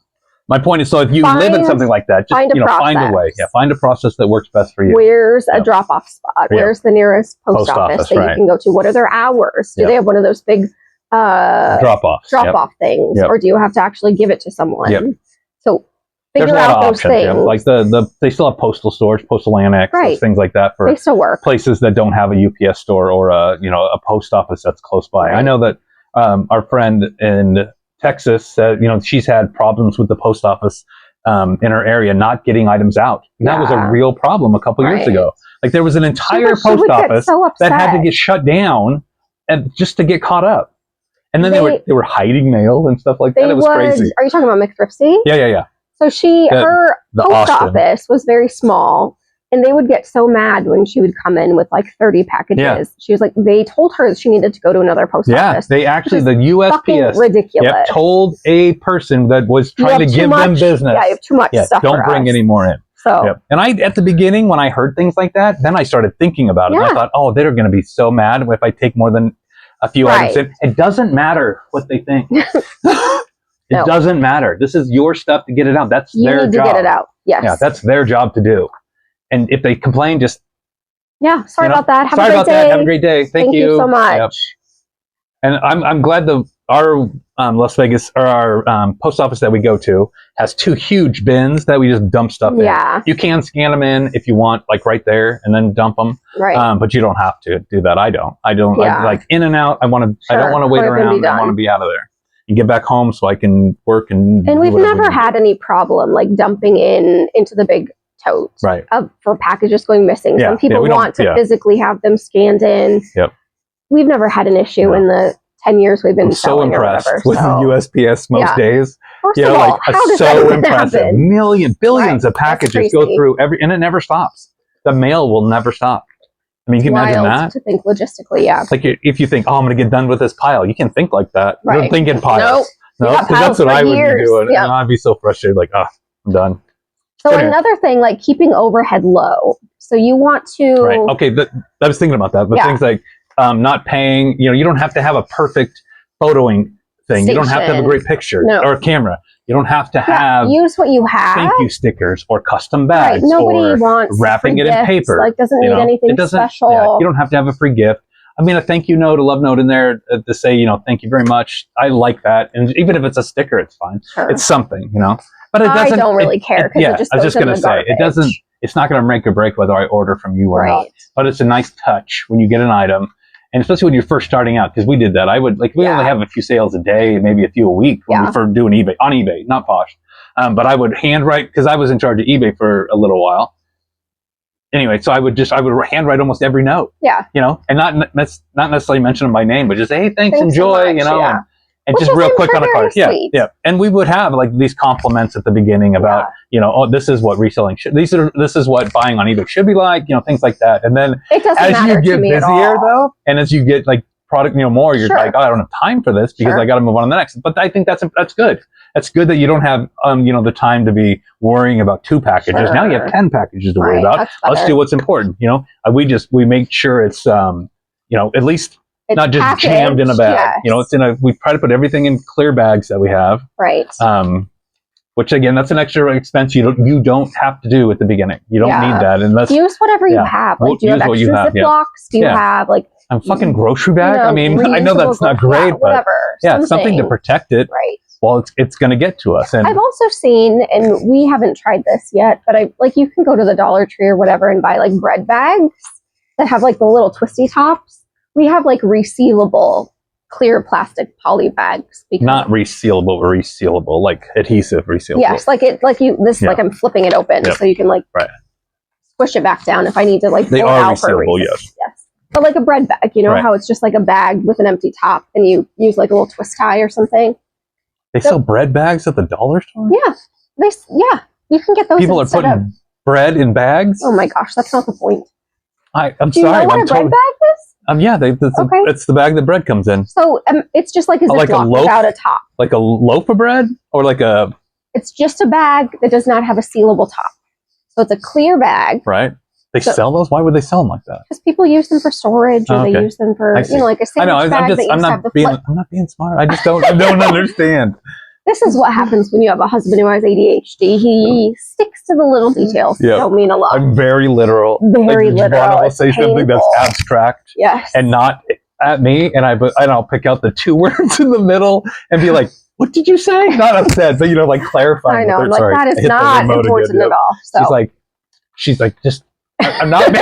my point is, so if you live in something like that, just find a way. Yeah, find a process that works best for you. Where's a drop-off spot? Where's the nearest post office that you can go to? What are their hours? Do they have one of those big drop-off things, or do you have to actually give it to someone? So figure out those things. Like they still have postal stores, postal annex, things like that for they still work. Places that don't have a UPS store or a post office that's close by. I know that our friend in Texas said, she's had problems with the post office in her area not getting items out. And that was a real problem a couple years ago. Like there was an entire post office that had to get shut down and just to get caught up. And then they were hiding mail and stuff like that. It was crazy. Are you talking about McThrifty? Yeah. So her post office was very small, and they would get so mad when she would come in with like 30 packages. Yeah. She was like, they told her she needed to go to another post office. Yeah, they actually, the USPS ridiculous. Told a person that was trying to give them business. Yeah, you have too much stuff. Don't bring any more in. So, and at the beginning, when I heard things like that, then I started thinking about it. And I thought, oh, they're going to be so mad if I take more than a few items in. It doesn't matter what they think. It doesn't matter. This is your stuff to get it out. That's their job. You need to get it out. Yes. Yeah, that's their job to do. And if they complain, just... Yeah, sorry about that. Have a great day. Have a great day. Thank you so much. Yep. And I'm glad our Las Vegas, or our post office that we go to has 2 huge bins that we just dump stuff in. Yeah. You can scan them in if you want, like right there, and then dump them. Right. But you don't have to do that. I don't. I like in and out. I don't want to wait around. I want to be out of there and get back home so I can work and we've never had any problem like dumping into the big tote right. For packages going missing. Yeah. Some people want to physically have them scanned in. Yep. We've never had an issue in the 10 years we've been selling. So impressed or whatever, with the USPS most days. First of all, how does that impressive. Happen? Billions of packages go through and it never stops. The mail will never stop. I mean, you can imagine that. To think logistically, Like if you think, oh, I'm going to get done with this pile, you can think like that. Right. You're thinking piles. No, because that's what I would be doing. Yep. And I'd be so frustrated, like, oh, I'm done. So another thing, like keeping overhead low. So you want to... Right. Okay, I was thinking about that. But things like not paying, you don't have to have a perfect photoing thing. You don't have to have a great picture or a camera. You don't have to have use what you have. Thank you stickers or custom bags. Right. Nobody or wants wrapping it in paper. Like doesn't need anything special. Yeah, you don't have to have a free gift. I mean, a thank you note, a love note in there to say, thank you very much. I like that. And even if it's a sticker, it's fine. Sure. It's something, But it doesn't. I don't really care because it just goes in the garbage. It doesn't. It's not going to make or break whether I order from you or not. But it's a nice touch when you get an item. And especially when you're first starting out, because we did that. We only have a few sales a day, maybe a few a week when we first doing eBay, on eBay, not Posh. But I would handwrite, because I was in charge of eBay for a little while. Anyway, so I would handwrite almost every note. Yeah. And not necessarily mention them by name, but just say, hey, thanks enjoy, so much, and just real quick on a card. Sweet. Yeah. And we would have like these compliments at the beginning about, oh, this is what reselling should, this is what buying on eBay should be like, things like that. And then as you get busier though, and as you get like product, more, you're like, oh, I don't have time for this because I got to move on to the next. But I think that's good. That's good that you don't have, the time to be worrying about 2 packages. Sure. Now you have 10 packages to worry about. Let's do what's important. We make sure it's, at least it's not just packaged, jammed in a bag. Yes. We try to put everything in clear bags that we have. Right. Which again, that's an extra expense you don't have to do at the beginning. You don't need that unless use whatever you have. Like, do you have extra Ziplocs? Do you have like a fucking grocery bag? I mean, I know that's not great, but something to protect it. Right. Well, it's going to get to us. And I've also seen, and we haven't tried this yet, but you can go to the Dollar Tree or whatever and buy like bread bags that have like the little twisty tops. We have like resealable clear plastic poly bags. Not resealable, but resealable, like adhesive resealable. Yes, like I'm flipping it open so you can like squish it back down if I need to like they are resealable, yes. But like a bread bag, how it's just like a bag with an empty top and you use like a little twist tie or something. They sell bread bags at the dollar store? Yeah. You can get those. People are putting bread in bags? Oh my gosh, that's not the point. I'm sorry. Do you know what a bread bag is? It's the bag the bread comes in. So it's just like a Ziploc without a top. Like a loaf of bread? Or like a... It's just a bag that does not have a sealable top. So it's a clear bag. Right. They sell those? Why would they sell them like that? Because people use them for storage, or they use them for, like a sandwich bag. I'm not being smart. I just don't understand. This is what happens when you have a husband who has ADHD. He sticks to the little details. That don't mean a lot. I'm very literal. Very literal. Jovana will say something that's abstract. Yes. And not at me, and I'll pick out the 2 words in the middle and be like, what did you say? Not upset, but like clarifying. I know, that is not important at all. So. She's like, just. I'm not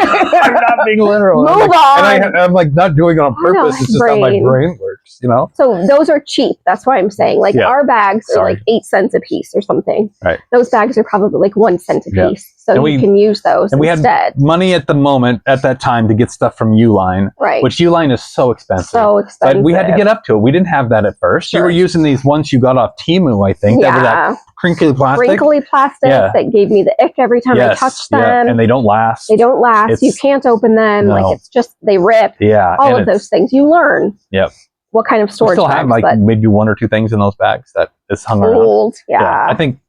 being literal. Move on. And I'm like not doing it on purpose. It's just how my brain works, So those are cheap. That's why I'm saying our bags are like 8 cents a piece or something. Right. Those bags are probably like 1 cent a piece. So you can use those and instead. We had money at that time to get stuff from Uline. Right. Which Uline is so expensive. But we had to get up to it. We didn't have that at first. Sure. You were using these ones you got off Temu, I think. Yeah. That were that crinkly plastic. That gave me the ick every time I touched them. Yeah. And they don't last. You can't open them. No. It's just, they rip. Yeah. All of those things. You learn. Yep. What kind of storage still have maybe 1 or 2 things in those bags that is hung around. Yeah. I think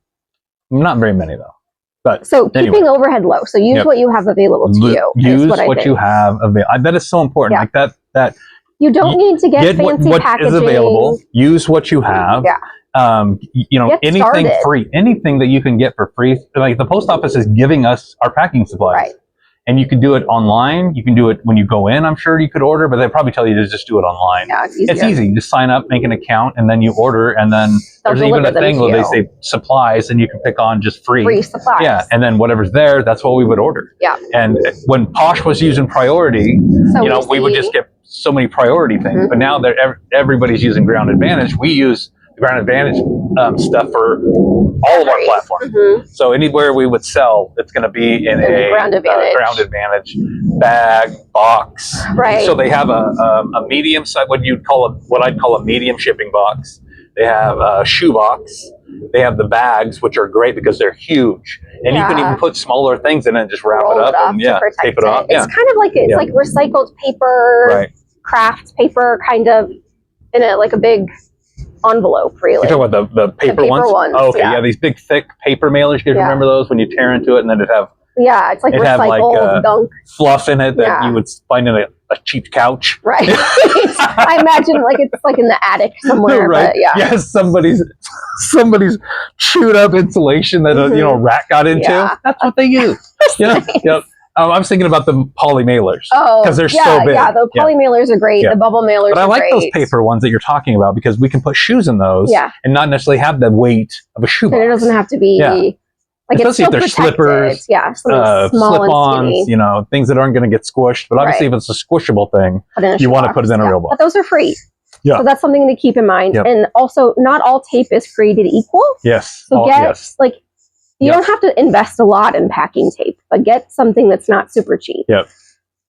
not very many though. But keeping overhead low. So use what you have available to you. Use what you have available. That is so important. Yeah. Like that. You don't need to get fancy what packaging. Is available. Use what you have. Yeah. Anything started. free, anything that you can get for free. Like the post office is giving us our packing supplies. Right. And you can do it online. You can do it when you go in. I'm sure you could order, but they probably tell you to just do it online. Yeah, it's easy. You just sign up, make an account, and then you order. And then there's even a thing where they say supplies, and you can pick on just free supplies. Yeah, and then whatever's there, that's what we would order. Yeah. And when Posh was using priority, we would just get so many priority things. But now that everybody's using Ground Advantage, we use Ground Advantage stuff for all of our platforms. So anywhere we would sell, it's going to be in a Ground Advantage bag, box. Right. So they have a medium size, what I'd call a medium shipping box. They have a shoe box. They have the bags, which are great because they're huge, and you can even put smaller things in it and just wrap it up and tape it off. It's kind of like like recycled paper, craft paper, kind of in a big envelope. Really, you're talking about the paper ones? Oh, okay, yeah, these big thick paper mailers. Do you remember those when you tear into it and then it'd have? Yeah, it's like recycled gunk fluff in it that you would find in a cheap couch. Right. I imagine it's like in the attic somewhere. Right. But Yes, somebody's chewed up insulation that a rat got into. Yeah. That's what they use. I was thinking about the poly mailers because they're so big. Yeah, the poly mailers are great. The bubble mailers but I like those paper ones that you're talking about because we can put shoes in those and not necessarily have the weight of a shoe box. And it doesn't have to be especially if they're slippers, slip-ons, things that aren't going to get squished. But obviously, if it's a squishable thing, you want to put it in a real box. But those are free. Yeah. So that's something to keep in mind. And also, not all tape is created equal. Yes. So you don't have to invest a lot in packing tape, but get something that's not super cheap. Yep.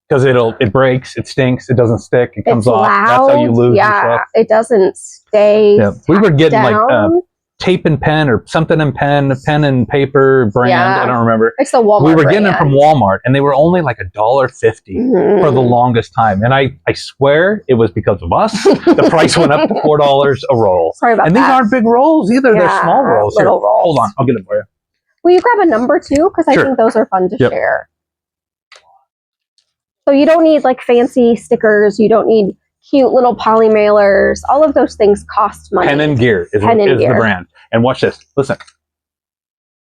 Because it breaks, it stinks, it doesn't stick, it comes off. Loud. That's how you lose your stuff. It doesn't stay. Yeah. We were getting tape and pen or something and pen and paper brand. I don't remember. It's the Walmart We were getting them from Walmart, and they were only like $1.50 for the longest time. And I swear it was because of us. The price went up to $4 a roll. Sorry about that. And these aren't big rolls either. They're small rolls. Little rolls. Hold on, I'll get it for you. Will you grab a number too? Because I think those are fun to share. So you don't need fancy stickers. You don't need cute little poly mailers. All of those things cost money. Pen and Gear is the brand. And watch this. Listen.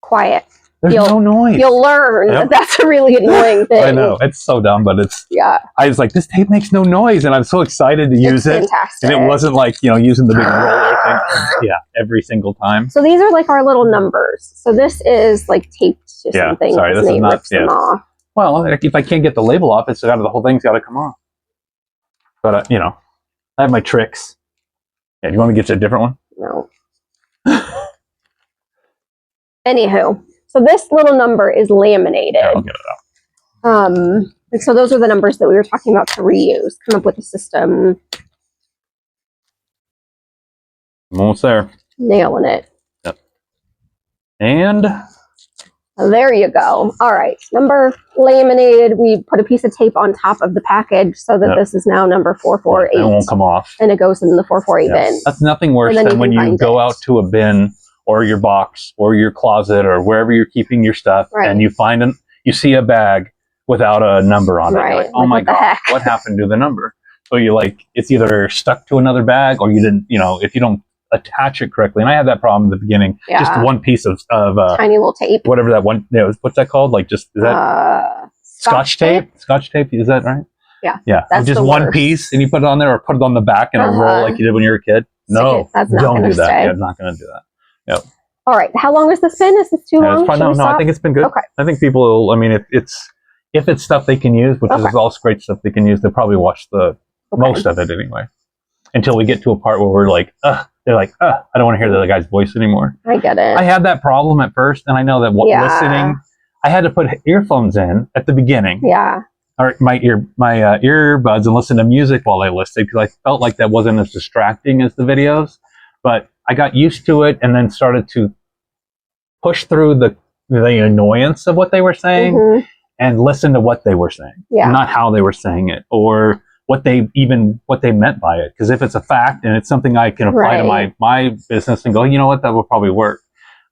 Quiet. There's no noise. You'll learn that that's a really annoying thing. I know. It's so dumb, but it's... Yeah. I was like, this tape makes no noise, and I'm so excited to use it. Fantastic. And it wasn't using the big roller thing. Every single time. So these are our little numbers. So this is taped to something. Sorry, this is not... Them off. Well, if I can't get the label off, the whole thing's got to come off. But, I have my tricks. Yeah, do you want me to get you a different one? No. Anywho, so this little number is laminated. Yeah, I'll get it out. And so those are the numbers that we were talking about to reuse. Come up with a system. I'm almost there. Nailing it. Yep. And there you go. All right, number laminated. We put a piece of tape on top of the package so that this is now number 448. It won't come off. And it goes in the 448 bin. That's nothing worse than when you go out to a bin or your box or your closet or wherever you're keeping your stuff and you see a bag without a number on it. You're like, oh my God, what happened to the number? So it's either stuck to another bag or you didn't, if you don't attach it correctly. And I had that problem in the beginning. Just one piece of tiny little tape. Whatever that one, what's that called? Is that Scotch tape? Scotch tape, is that right? Yeah. Yeah. That's just one piece and you put it on there or put it on the back in a roll like you did when you were a kid. No, don't do that. Yeah, I'm not going to do that. Yep. All right. How long has this been? Is this too long? No, I think it's been good. Okay. I think people will, if it's stuff they can use, which is all great stuff they can use, they'll probably watch the most of it anyway. Until we get to a part where we're like, they're like, I don't want to hear the other guy's voice anymore. I get it. I had that problem at first, and I know that listening, I had to put earphones in at the beginning. Yeah. Or my earbuds and listen to music while I listened because I felt like that wasn't as distracting as the videos. But I got used to it and then started to push through the annoyance of what they were saying and listen to what they were saying, not how they were saying it or what they meant by it. Because if it's a fact and it's something I can apply to my business and go, you know what, that will probably work.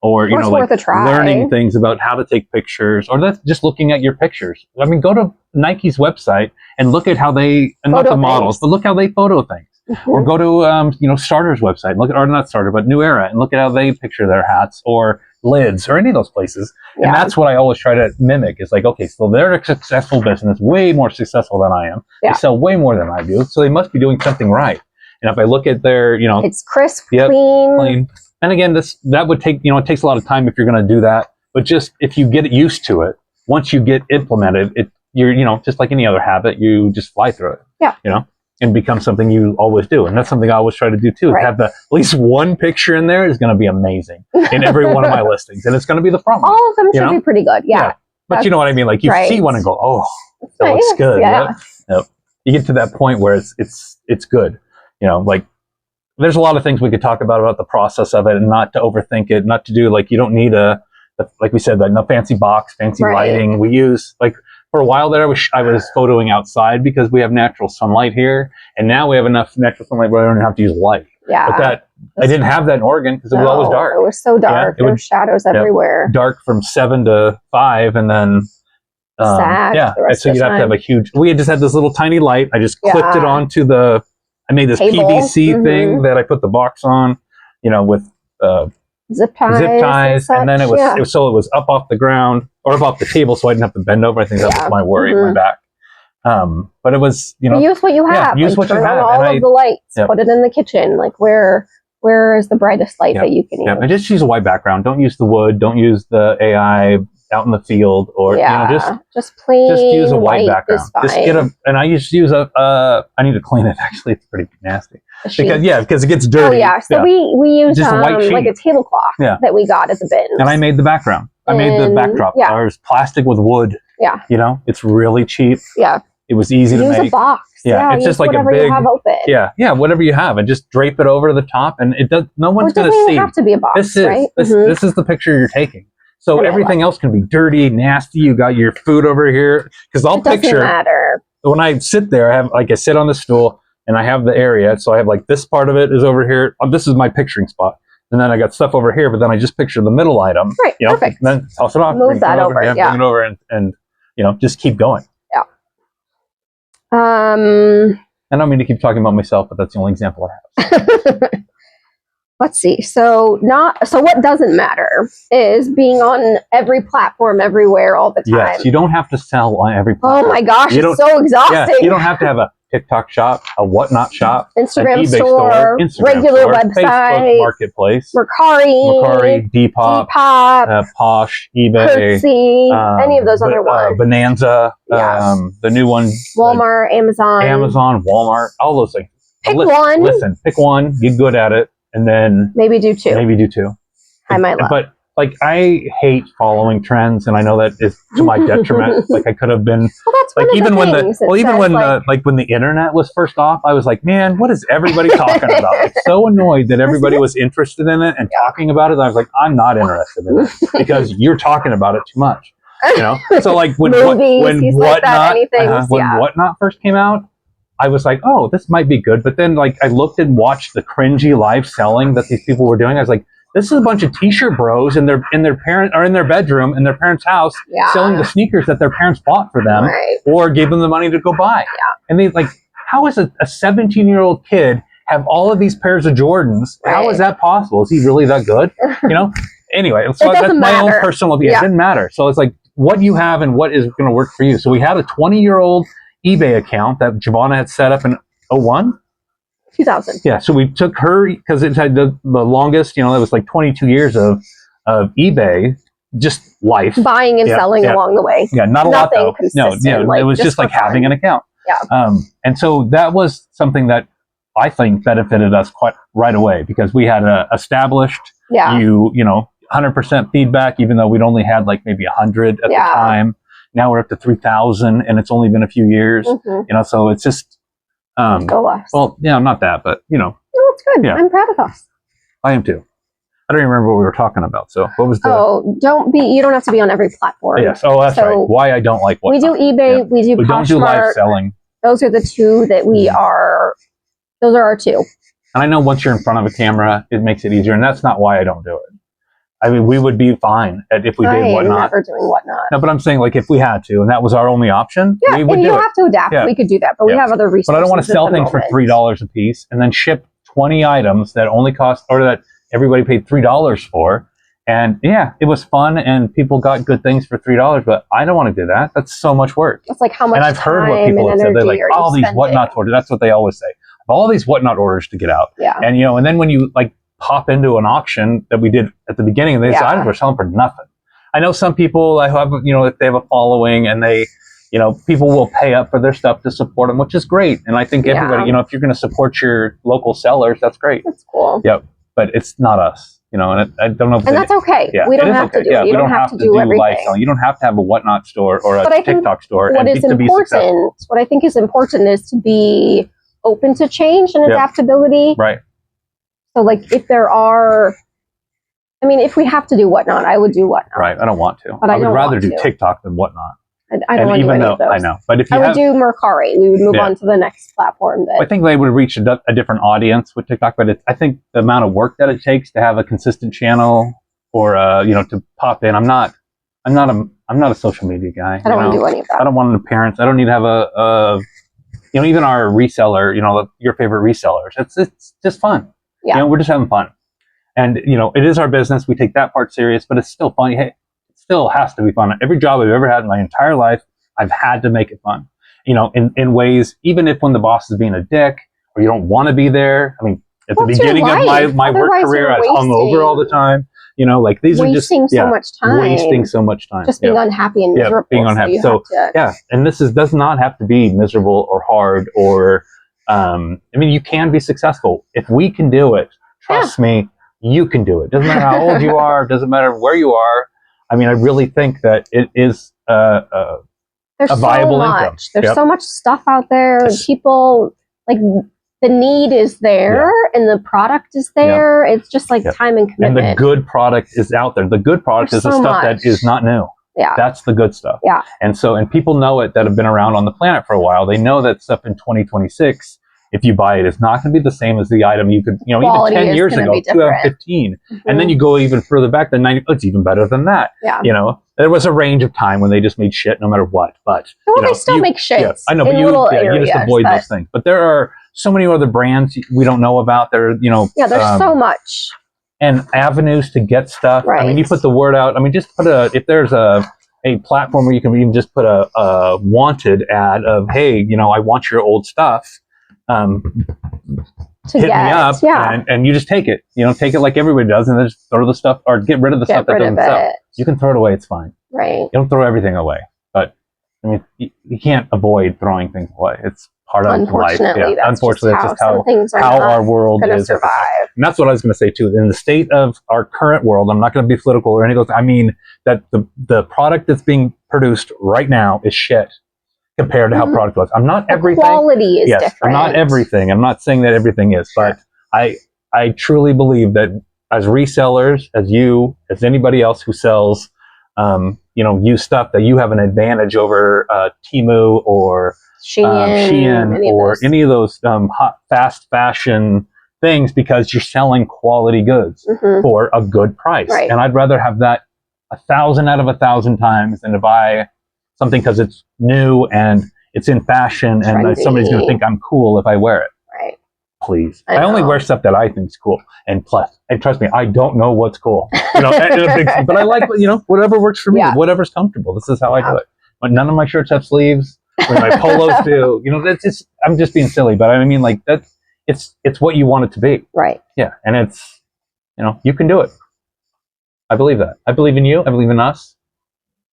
Or worth a try. Learning things about how to take pictures, or that's just looking at your pictures. I mean, go to Nike's website and look at how they, and not the models, but look how they photo things. Or go to Starter's website and look at, or not Starter, but New Era, and look at how they picture their hats or lids or any of those places. And that's what I always try to mimic. It's like, okay, so they're a successful business, way more successful than I am. They sell way more than I do, so they must be doing something right. And if I look at their, it's crisp, clean. And again, that would take, it takes a lot of time if you're going to do that. But just if you get used to it, once you get implemented, you're, just like any other habit, you just fly through it. Yeah. and become something you always do. And that's something I always try to do too. Right. Have at least one picture in there is going to be amazing in every one of my listings. And it's going to be the front one. All of them should be pretty good. Yeah. But you know what I mean? Like you see one and go, oh, that looks good. Yeah. Yep. You get to that point where it's good. You know, like there's a lot of things we could talk about the process of it, and not to overthink it, not to do like, you don't need like we said, like no fancy box, fancy lighting. We use like, for a while there, I was photoing outside because we have natural sunlight here, and now we have enough natural sunlight where I don't have to use light. Yeah. But I didn't have that in Oregon because it was always dark. It was so dark. There were shadows everywhere. Dark from 7 to 5, and then so you'd have to have a huge. We had just had this little tiny light. I just clipped it onto I made this PVC thing that I put the box on, you know, with zip ties, and then it was up off the ground or up off the table, so I didn't have to bend over. I think that was my worry, my back. But it was, you know, use what you have. Use what you have. All of the lights. Put it in the kitchen. Like where is the brightest light that you can use? And just use a white background. Don't use the wood. Don't use the AI out in the field, or you know, just plain. Just use a white background. Just get and I used to use I need to clean it. Actually, it's pretty nasty. Because it gets dirty. Oh yeah, so we use just like a tablecloth that we got at the bin. And I made the background. I made the backdrop. Yeah. There's plastic with wood. Yeah. You know, it's really cheap. Yeah. It was easy to make. Use a box. Yeah, it's just like a big. You have open. Yeah, whatever you have, and just drape it over the top, and it does. No one's going to see. It doesn't have to be a box, right? This is the picture you're taking. So everything else can be dirty, nasty. You got your food over here, because I'll picture. Doesn't matter. When I sit there, I sit on the stool, and I have the area. So I have like this part of it is over here. This is my picturing spot. And then I got stuff over here, but then I just picture the middle item. Right, you know, perfect. And then toss it off. Move that over. Bring it over, and you know, just keep going. Yeah. I don't mean to keep talking about myself, but that's the only example I have. Let's see. So what doesn't matter is being on every platform, everywhere, all the time. Yes, you don't have to sell on every platform. Oh my gosh, it's so exhausting. Yeah, you don't have to have a TikTok shop, a Whatnot shop, Instagram an eBay store, Instagram regular store, website, Facebook Marketplace, Mercari, Depop, Posh, eBay, Curtsy, any of those other ones. Bonanza, the new one, Walmart, Amazon, Walmart, all those things. Pick one. Listen, pick one. Get good at it, and then maybe do two. I might love. But like, I hate following trends, and I know that is to my detriment. Like, I could have been like, even when the internet was first off, I was like, man, what is everybody talking about? Like, so annoyed that everybody was interested in it and talking about it. I was like, I'm not interested in it because you're talking about it too much. You know, so like when Whatnot first came out, I was like, oh, this might be good. But then like I looked and watched the cringy live selling that these people were doing. I was like, this is a bunch of t-shirt bros in their parent or in their bedroom in their parents' house selling the sneakers that their parents bought for them or gave them the money to go buy. Yeah. And they like, how is a 17-year-old kid have all of these pairs of Jordans? Right. How is that possible? Is he really that good? You know? Anyway, so that's my own personal opinion. It didn't matter. So it's like what you have and what is going to work for you. So we had a 20-year-old eBay account that Jovana had set up in 2001. 2000. Yeah, so we took her because it had the longest, you know, it was like 22 years of eBay, just life. Buying and selling along the way. Yeah, not a lot though. No, it was just like having an account. Yeah. And so that was something that I think benefited us quite right away because we had established, you know, 100% feedback, even though we'd only had like maybe 100 at the time. Now we're up to 3,000 and it's only been a few years, you know, so it's just, well, yeah, not that, but you know. No, it's good. Yeah. I'm proud of us. I am too. I don't even remember what we were talking about. So what was the... you don't have to be on every platform. Yes. Oh, that's right. Why I don't like Whatnot. We do eBay, we do Poshmark. We don't do live selling. Those are the two that those are our two. And I know once you're in front of a camera, it makes it easier. And that's not why I don't do it. I mean, we would be fine if we did Whatnot. I'm never doing Whatnot. No, but I'm saying like if we had to, and that was our only option, we would do it. You have to adapt. We could do that, but we have other resources. But I don't want to sell things for $3 a piece and then ship 20 items that only cost, or that everybody paid $3 for. And yeah, it was fun and people got good things for $3, but I don't want to do that. That's so much work. It's like how much And I've heard what people have said. They're like, all these Whatnot orders. That's what they always say. All these Whatnot orders to get out. Yeah. And you know, and then when you like pop into an auction that we did at the beginning, and these items were selling for nothing. I know some people I have, you know, if they have a following and they you know, people will pay up for their stuff to support them, which is great. And I think everybody, you know, if you're going to support your local sellers, that's great. That's cool. Yep. But it's not us, you know, and I don't know if and that's okay. Yeah, we don't have to do it. You don't have to do everything. Live selling. You don't have to have a Whatnot store or a TikTok store. What I think is important is to be open to change and adaptability. Right. So like if there are, I mean, if we have to do Whatnot, I would do Whatnot. Right. I don't want to. But I would rather do TikTok than Whatnot. I don't want to do any of those. I know. But if you I would do Mercari. We would move on to the next platform. I think they would reach a different audience with TikTok, but I think the amount of work that it takes to have a consistent channel or, you know, to pop in. I'm not a social media guy. I don't want to do any of that. I don't want an appearance. I don't need to have you know, even our reseller, you know, your favorite resellers. It's just fun. Yeah. You know, we're just having fun. And, you know, it is our business. We take that part serious, but it's still fun. Hey, it still has to be fun. Every job I've ever had in my entire life, I've had to make it fun. You know, in ways, even if when the boss is being a dick or you don't want to be there. I mean, at the beginning of my work career, I was hungover all the time. You know, like these are just so much time. Wasting so much time. Just being unhappy and miserable. Being unhappy. So and this does not have to be miserable or hard or I mean, you can be successful. If we can do it, trust me, you can do it. Doesn't matter how old you are, doesn't matter where you are. I mean, I really think that it is a viable income. There's so much stuff out there. Yes. People, like, the need is there and the product is there. It's just like time and commitment. And the good product is out there. The good product is the stuff that is not new. Yeah. That's the good stuff. Yeah. And people know it that have been around on the planet for a while. They know that stuff in 2026, if you buy it, it's not going to be the same as the item you could, you know, even 10 years ago, 2015. And then you go even further back than 90, it's even better than that. Yeah. You know, there was a range of time when they just made shit no matter what. But they still make shit. Yeah, I know, but you just avoid those things. But there are so many other brands we don't know about. There, you know, there's so much. And avenues to get stuff. Right. I mean, you put the word out. I mean, just if there's a platform where you can even just put a wanted ad of, hey, you know, I want your old stuff. Hit me up, and you just take it. You know, take it like everybody does, and then just throw the stuff or get rid of the stuff that doesn't sell. You can throw it away; it's fine. Right. You don't throw everything away, but I mean, you can't avoid throwing things away. It's part of life. Yeah. Unfortunately, that's just how our world is. Survive. And that's what I was going to say too. In the state of our current world, I'm not going to be political or anything. I mean that the product that's being produced right now is shit compared to how product was. I'm not everything. The quality is different. I'm not everything. I'm not saying that everything is, but I truly believe that as resellers, as anybody else who sells, you know, used stuff, that you have an advantage over Temu or Shein or any of those hot, fast fashion things because you're selling quality goods for a good price. Right. And I'd rather have that 1,000 out of 1,000 times than to buy something because it's new and it's in fashion and somebody's going to think I'm cool if I wear it. Right. Please. I only wear stuff that I think is cool. And plus, and trust me, I don't know what's cool. You know, but I like, you know, whatever works for me, whatever's comfortable. This is how I do it. But none of my shirts have sleeves. My polos do. You know, that's just, I'm just being silly, but I mean, like, it's what you want it to be. Right. Yeah. And it's, you know, you can do it. I believe that. I believe in you. I believe in us.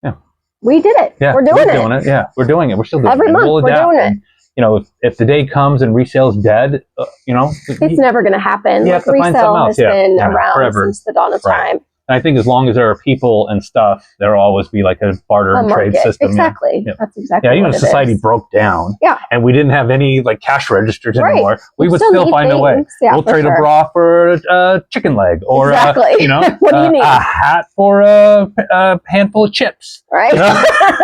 Yeah. We did it. Yeah, we're doing it. Yeah, we're doing it. We're still doing it. Every month we're doing it. And, you know, if the day comes and resale's dead, you know. It's never going to happen. You have to find something else. Resale has been around forever. Since the dawn of time. And I think as long as there are people and stuff, there will always be like a barter and trade system. Exactly. Yeah. That's exactly even if society broke down and we didn't have any like cash registers anymore, we would still find a way. We'll trade a bra for a chicken leg or you know, what do you need? A hat for a handful of chips. Right.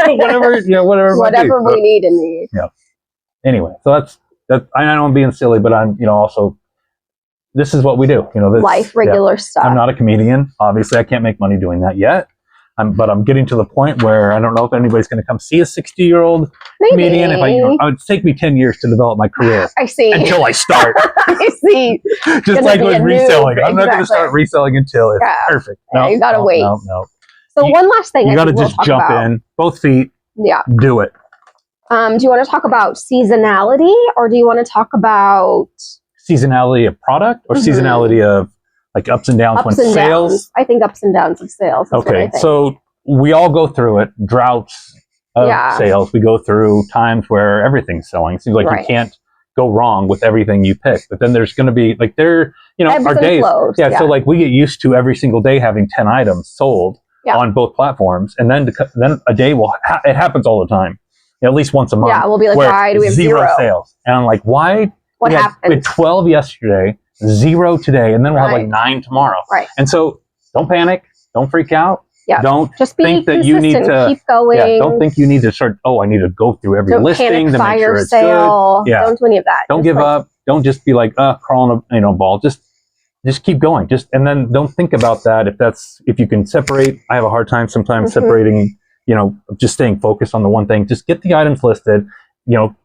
You know? whatever we need in the Anyway, so that's I know I'm being silly, but I'm, you know, also this is what we do, you know. This, regular stuff. I'm not a comedian. Obviously, I can't make money doing that yet. But I'm getting to the point where I don't know if anybody's going to come see a 60-year-old comedian. If it would take me 10 years to develop my career. I see. Until I start. I see. Just like with reselling. I'm not going to start reselling until it's perfect. No, you got to wait. No. So one last thing. You got to just jump in, both feet. Yeah. Do it. Do you want to talk about seasonality, or do you want to talk about seasonality of product, or seasonality of like ups and downs when sales? I think ups and downs of sales. Okay, so we all go through it. Droughts, of sales. We go through times where everything's selling. It seems like you can't go wrong with everything you pick. But then there's going to be like our days. So like we get used to every single day having 10 items sold on both platforms, and then a day it happens all the time. At least once a month. Yeah, we'll be like, why do we have zero sales? And I'm like, why? What happened? We had 12 yesterday, 0 today, and then we'll have like 9 tomorrow. Right. And so don't panic. Don't freak out. Yeah. Don't just be think consistent. That you need to keep going. Yeah, don't think you need to start, I need to go through every listing to make sure it's good. Yeah. Don't do any of that. Don't give up. Don't just be like, crawling a ball. Just keep going. And then don't think about that. If you can separate, I have a hard time sometimes separating, just staying focused on the one thing. Just get the items listed.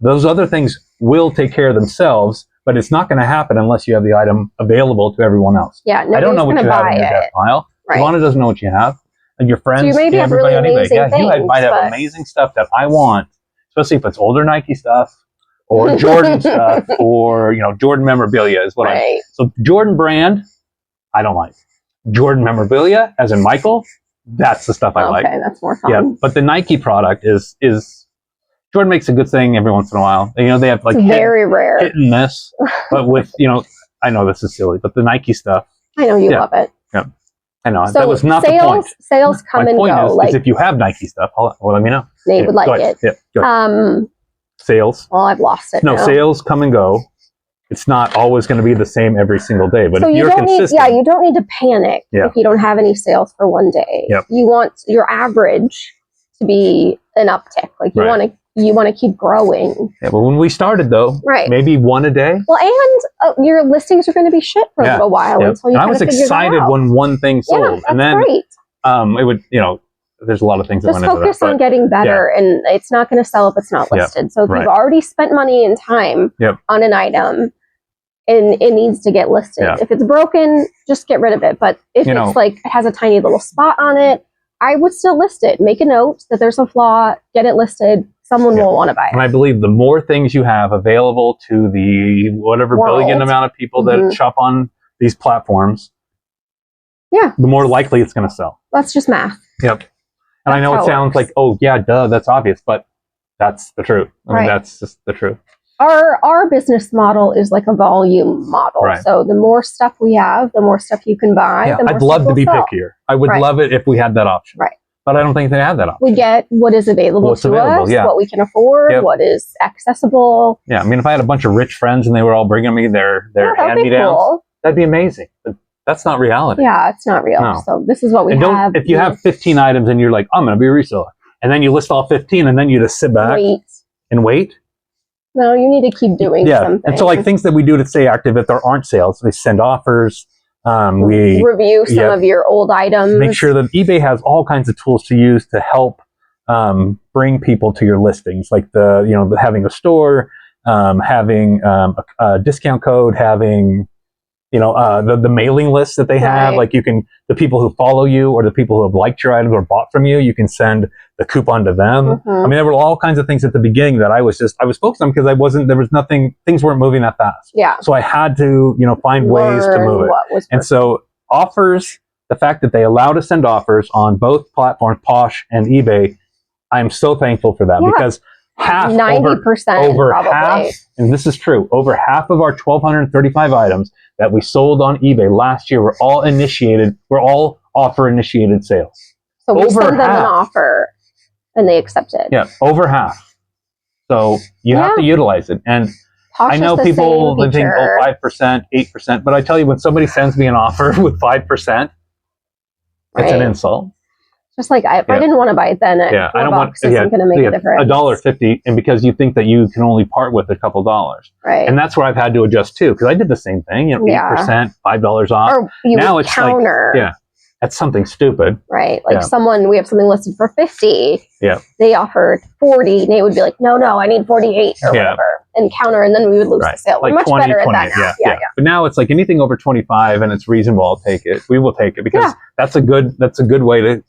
Those other things will take care of themselves, but it's not going to happen unless you have the item available to everyone else. Yeah, I don't know what you have in your desk pile. Jovana doesn't know what you have. And your friends, so you maybe have really amazing things, you might have amazing stuff that I want, especially if it's older Nike stuff or Jordan stuff or Jordan memorabilia is what So Jordan brand, I don't like. Jordan memorabilia, as in Michael, that's the stuff I like. Okay, that's more fun. Yeah, but the Nike product is Jordan makes a good thing every once in a while. They have like very rare hit and miss, but with I know this is silly, but the Nike stuff. I know you love it. Yeah. I know, so that was not the point. Sales come and go. My point is if you have Nike stuff, let me know. Nate would like it. Yeah, go ahead. Sales. Well, I've lost it. No, sales come and go. It's not always going to be the same every single day. But so if you're consistent, you don't need to panic if you don't have any sales for one day. Yep. You want your average to be an uptick. Like you want to keep growing. Yeah, but when we started though, maybe 1 a day. Well, and your listings are going to be shit for a little while until you. And I was excited when one thing sold, and then great. It would there's a lot of things that just went into that. Focus on getting better, and it's not going to sell if it's not listed. So if you've already spent money and time on an item, and it needs to get listed. If it's broken, just get rid of it. But if it's like it has a tiny little spot on it, I would still list it. Make a note that there's a flaw, get it listed. Someone will want to buy it. And I believe the more things you have available to the whatever billion amount of people that shop on these platforms, the more likely it's going to sell. That's just math. Yep. And I know it sounds like, duh, that's obvious, but that's the truth. I mean, that's just the truth. Our business model is like a volume model. Right. So the more stuff we have, the more stuff you can buy. The more I'd love to be pickier. I would love it if we had that option. Right. But I don't think they have that option. We get what is available to us, what we can afford, what is accessible. Yeah, I mean, if I had a bunch of rich friends and they were all bringing me their hand-me-downs, that'd be amazing. But that's not reality. Yeah, it's not real. No. So this is what we have. If you have 15 items and you're like, I'm going to be a reseller, and then you list all 15 and then you just sit back and wait. No, you need to keep doing something. And so like things that we do to stay active if there aren't sales, we send offers. We review some of your old items. Make sure that eBay has all kinds of tools to use to help bring people to your listings, like having a store, having a discount code, having the mailing list that they have. Like the people who follow you or the people who have liked your items or bought from you, you can send the coupon to them. I mean, there were all kinds of things at the beginning that I was focused on because things weren't moving that fast. Yeah. So I had to, find ways to move it. And so offers, the fact that they allow to send offers on both platforms, Posh and eBay, I'm so thankful for that because 90% over probably. Half, and this is true, over half of our 1,235 items that we sold on eBay last year were all offer initiated sales. So we send them an offer and they accept it. Yeah, over half. So you have to utilize it. And Posh I know people think 5%, 8%, but I tell you, when somebody sends me an offer with 5%, it's an insult. Just like if I didn't want to buy it then at $4, it's going to make a difference. $1.50, and because you think that you can only part with a couple dollars. Right. And that's where I've had to adjust too, because I did the same thing, 8%, $5 off. Or you now it's counter. Like, that's something stupid. Right. Like we have something listed for 50. Yeah. They offered 40. Nate would be like, no, I need 48 or whatever. And counter, and then we would lose the sale. We're much 20, better 20, at that now. Yeah. But now it's like anything over 25 and it's reasonable, I'll take it. We will take it because that's a good way to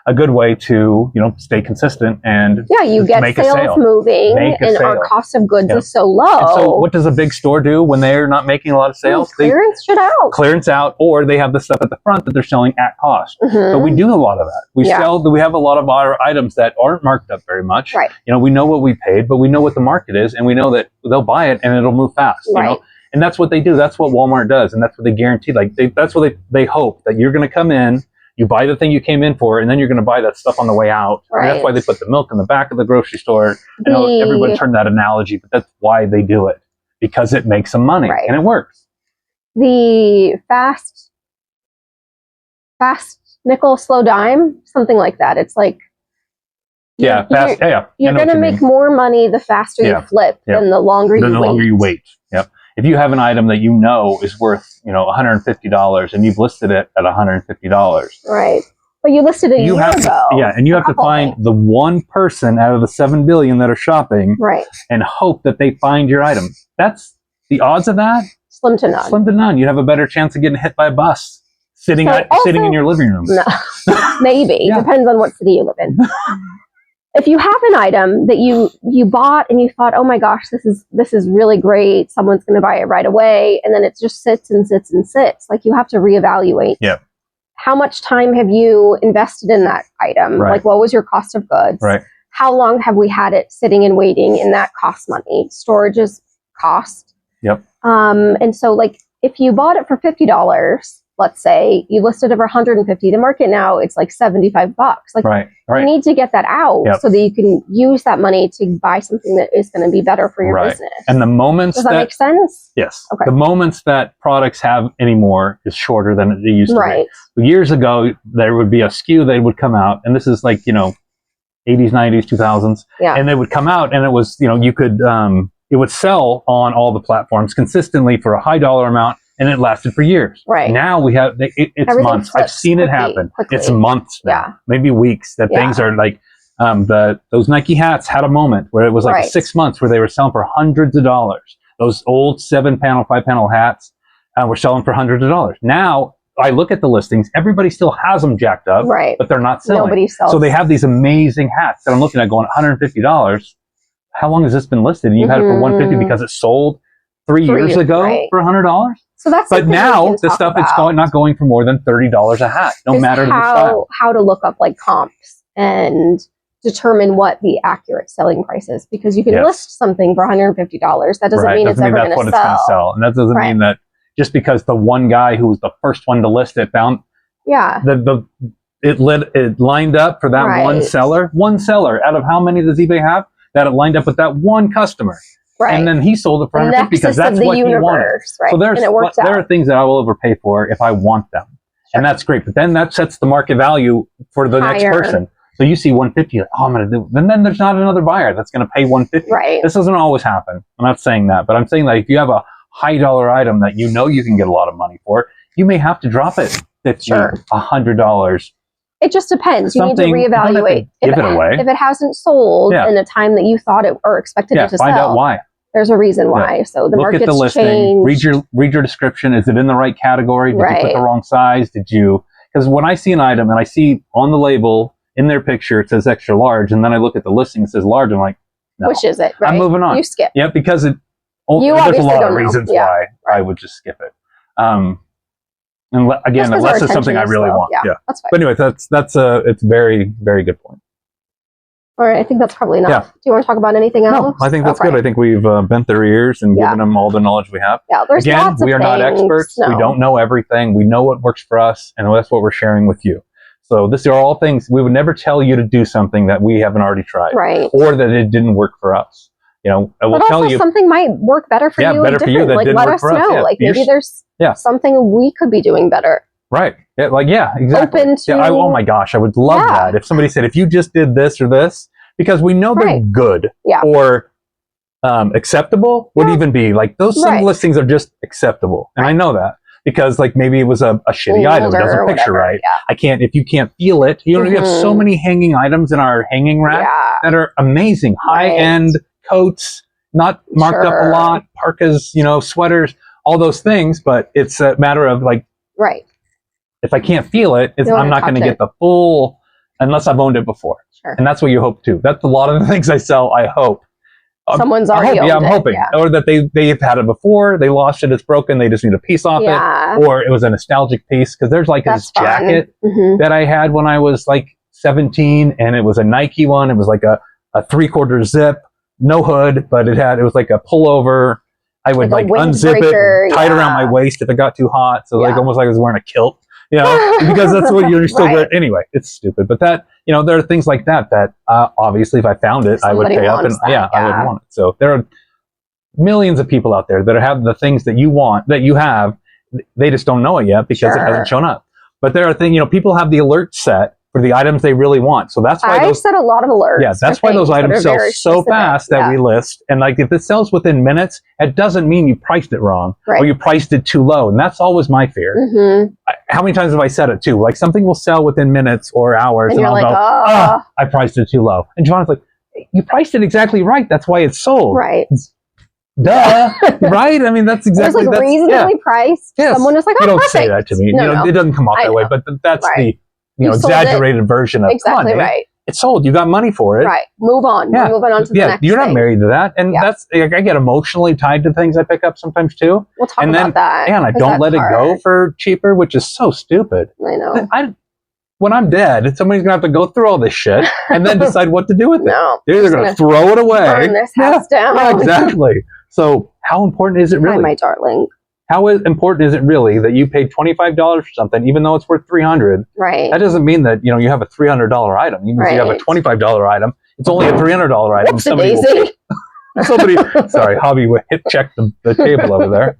a good way to, stay consistent and you get make sales moving, and our cost of goods is so low. And so what does a big store do when they're not making a lot of sales? Clearance shit out. Clearance out, or they have the stuff at the front that they're selling at cost. But we do a lot of that. We have a lot of our items that aren't marked up very much. Right. We know what we paid, but we know what the market is, and we know that they'll buy it and it'll move fast. Right. And that's what they do. That's what Walmart does, and that's what they guarantee. That's what they hope, that you're going to come in, you buy the thing you came in for, and then you're going to buy that stuff on the way out. Right. And that's why they put the milk in the back of the grocery store. I know everyone turned that analogy, but that's why they do it, because it makes them money, and it works. The fast nickel, slow dime, something like that. It's like you're going to make more money the faster you flip than the longer you wait. Yep. If you have an item that is worth, $150 and you've listed it at $150. Right. But you listed it a year ago. Yeah, and you have to find the one person out of the 7 billion that are shopping, and hope that they find your item. That's the odds of that. Slim to none. Slim to none. You'd have a better chance of getting hit by a bus sitting in your living room. No, maybe. Depends on what city you live in. If you have an item that you bought and you thought, oh my gosh, this is really great, someone's going to buy it right away, and then it just sits and sits and sits, like you have to reevaluate. Yeah. How much time have you invested in that item? Right. Like, what was your cost of goods? Right. How long have we had it sitting and waiting, and that costs money? Storage is cost. Yep. And so, like, if you bought it for $50, let's say you listed it for $150, the market now it's like $75. Like, you need to get that out so that you can use that money to buy something that is going to be better for your business. And the moments does that make sense? Yes. Okay. The moments that products have anymore is shorter than it used to be. Years ago, there would be a SKU that would come out, and this is like 80s, 90s, 2000s, and they would come out, and it was you could it would sell on all the platforms consistently for a high dollar amount. And it lasted for years. Right. Now we have, it's months. I've seen it happen. It's months now, maybe weeks, that things are like, those Nike hats had a moment where it was like 6 months where they were selling for hundreds of dollars. Those old 7-panel, 5-panel hats were selling for hundreds of dollars. Now I look at the listings, everybody still has them jacked up, but they're not selling. Nobody sells. So they have these amazing hats that I'm looking at going $150. How long has this been listed? And you've had it for $150 because it sold 3 years ago for $100? So that's but now the stuff it's not going for more than $30 a hat, no matter the style. How to look up like comps and determine what the accurate selling price is, because you can list something for $150. That doesn't mean it's ever going to sell. And that doesn't mean that just because the one guy who was the first one to list it found it lined up for that one seller out of how many does eBay have, that it lined up with that one customer. Right. And then he sold it for $150 because that's what he wanted. Right. So there are things that I will overpay for if I want them. And that's great. But then that sets the market value for the next person. So you see $150, like, oh, I'm going to do it. And then there's not another buyer that's going to pay $150. Right. This doesn't always happen. I'm not saying that. But I'm saying that if you have a high dollar item that you can get a lot of money for, you may have to drop it $50, $100. It just depends. You need to reevaluate. Give it away. If it hasn't sold in the time that you thought it or expected it to sell. Find out why. There's a reason why. So the market's Look at the listing. Changed. Read your description. Is it in the right category? Did you put the wrong size? Because when I see an item and I see on the label in their picture it says extra large, and then I look at the listing it says large, I'm like, no. Which is it? Right? I'm moving on. You skip. Yeah, because there's a lot of reasons why I would just skip it. And again, unless it's something I really want. Yeah, that's fine. But anyway, it's a very, very good point. All right, I think that's probably enough. Do you want to talk about anything else? No, I think that's good. I think we've bent their ears and given them all the knowledge we have. Yeah, there's lots of we are not experts. No. We don't know everything. We know what works for us, and that's what we're sharing with you. So these are all things we would never tell you to do something that we haven't already tried, or that it didn't work for us. I will tell you something might work better for you. Better for you. That didn't let work us for us. know. Like maybe there's something we could be doing better. Right. Yeah. Exactly. Open to, oh my gosh, I would love that if somebody said, if you just did this or this. Because we know they're good or acceptable would even be like those listings are just acceptable. And I know that because like maybe it was a shitty item. It doesn't picture right. If you can't feel it, we have so many hanging items in our hanging rack that are amazing. High end coats, not marked up a lot, parkas, sweaters, all those things. But it's a matter of like, if I can't feel it, I'm not going to get the full unless I've owned it before. Sure. And that's what you hope too. That's a lot of the things I sell. I hope someone's already owned I'm hoping, or that they've had it before, they lost it, it's broken, they just need a piece off it, or it was a nostalgic piece. Because there's like this jacket that I had when I was like 17, and it was a Nike one. It was like a 3/4 zip, no hood, but it was like a pullover. I would like unzip it, tie it around my waist if it got too hot, so like almost like I was wearing a kilt. Because that's what you're still wearing. Anyway, it's stupid. But that, there are things like that obviously if I found it, I would pay up and I would want it. So there are millions of people out there that have the things that you want, that you have. They just don't know it yet because it hasn't shown up. But there are things, people have the alert set for the items they really want. So that's why I've set a lot of alerts. Yeah, that's why those items sell so fast that we list. And like if it sells within minutes, it doesn't mean you priced it wrong or you priced it too low. And that's always my fear. How many times have I said it too? Like something will sell within minutes or hours, and I'll go, I priced it too low. And Jovana's like, you priced it exactly right. That's why it's sold. Right. Duh. Right? I mean, that's exactly. It was like reasonably priced. Yes. Someone was like, you don't say that to me. No, it doesn't come off that way. But that's the exaggerated version of exactly right. It's sold. You got money for it. Right. Move on. We're moving on to the next you're not thing. married to that. And that's, I get emotionally tied to things I pick up sometimes too. We'll talk about that. And I don't let it go for cheaper, which is so stupid. I know. When I'm dead, somebody's going to have to go through all this shit and then decide what to do with it. No. They're either going to throw it away. Burn this house down. Yeah, exactly. So how important is it really? Hi, my darling. How important is it really that you paid $25 for something, even though it's worth $300? Right. That doesn't mean that you have a $300 item. Even if you have a $25 item, it's only a $300 item. Somebody sorry, Hobby hit check the table over there.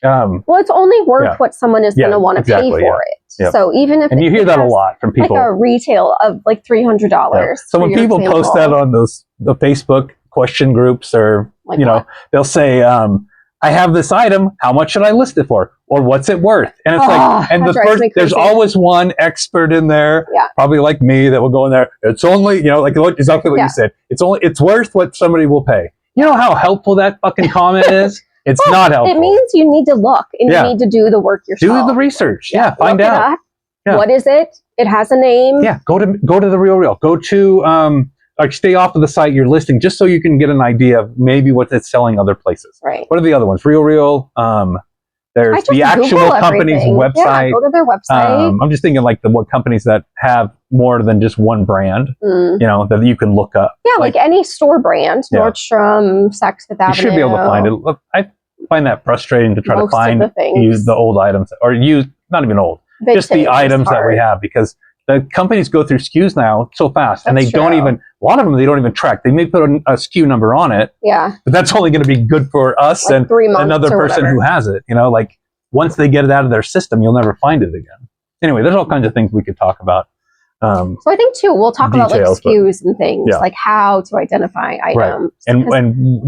Well, it's only worth what someone is going to want to pay for it. Yep. So even if you hear that a lot from people, like a retail of like $300. So when people post that on the Facebook question groups, or they'll say, I have this item. How much should I list it for? Or what's it worth? And it's there's always one expert in there, probably like me, that will go in there. It's only, exactly what you said. It's worth what somebody will pay. You know how helpful that fucking comment is? It's not helpful. It means you need to look and you need to do the work yourself. Do the research. Find out. What is it? It has a name. Yeah. Go to the Real. Go to stay off of the site you're listing, just so you can get an idea of maybe what it's selling other places. Right. What are the other ones? Real. There's the actual company's website. Yeah, go to their website. I'm just thinking like what companies that have more than just one brand, that you can look up. Yeah, like any store brand, Nordstrom, Saks Fifth Avenue. You should be able to find it. Look, I find that frustrating to try to find the old items, or not even old, just the items that we have, because the companies go through SKUs now so fast, and they don't even, a lot of them, they don't even track. They may put a SKU number on it, but that's only going to be good for us and another person who has it. Like once they get it out of their system, you'll never find it again. Anyway, there's all kinds of things we could talk about. So I think too, we'll talk about like SKUs and things, like how to identify items. And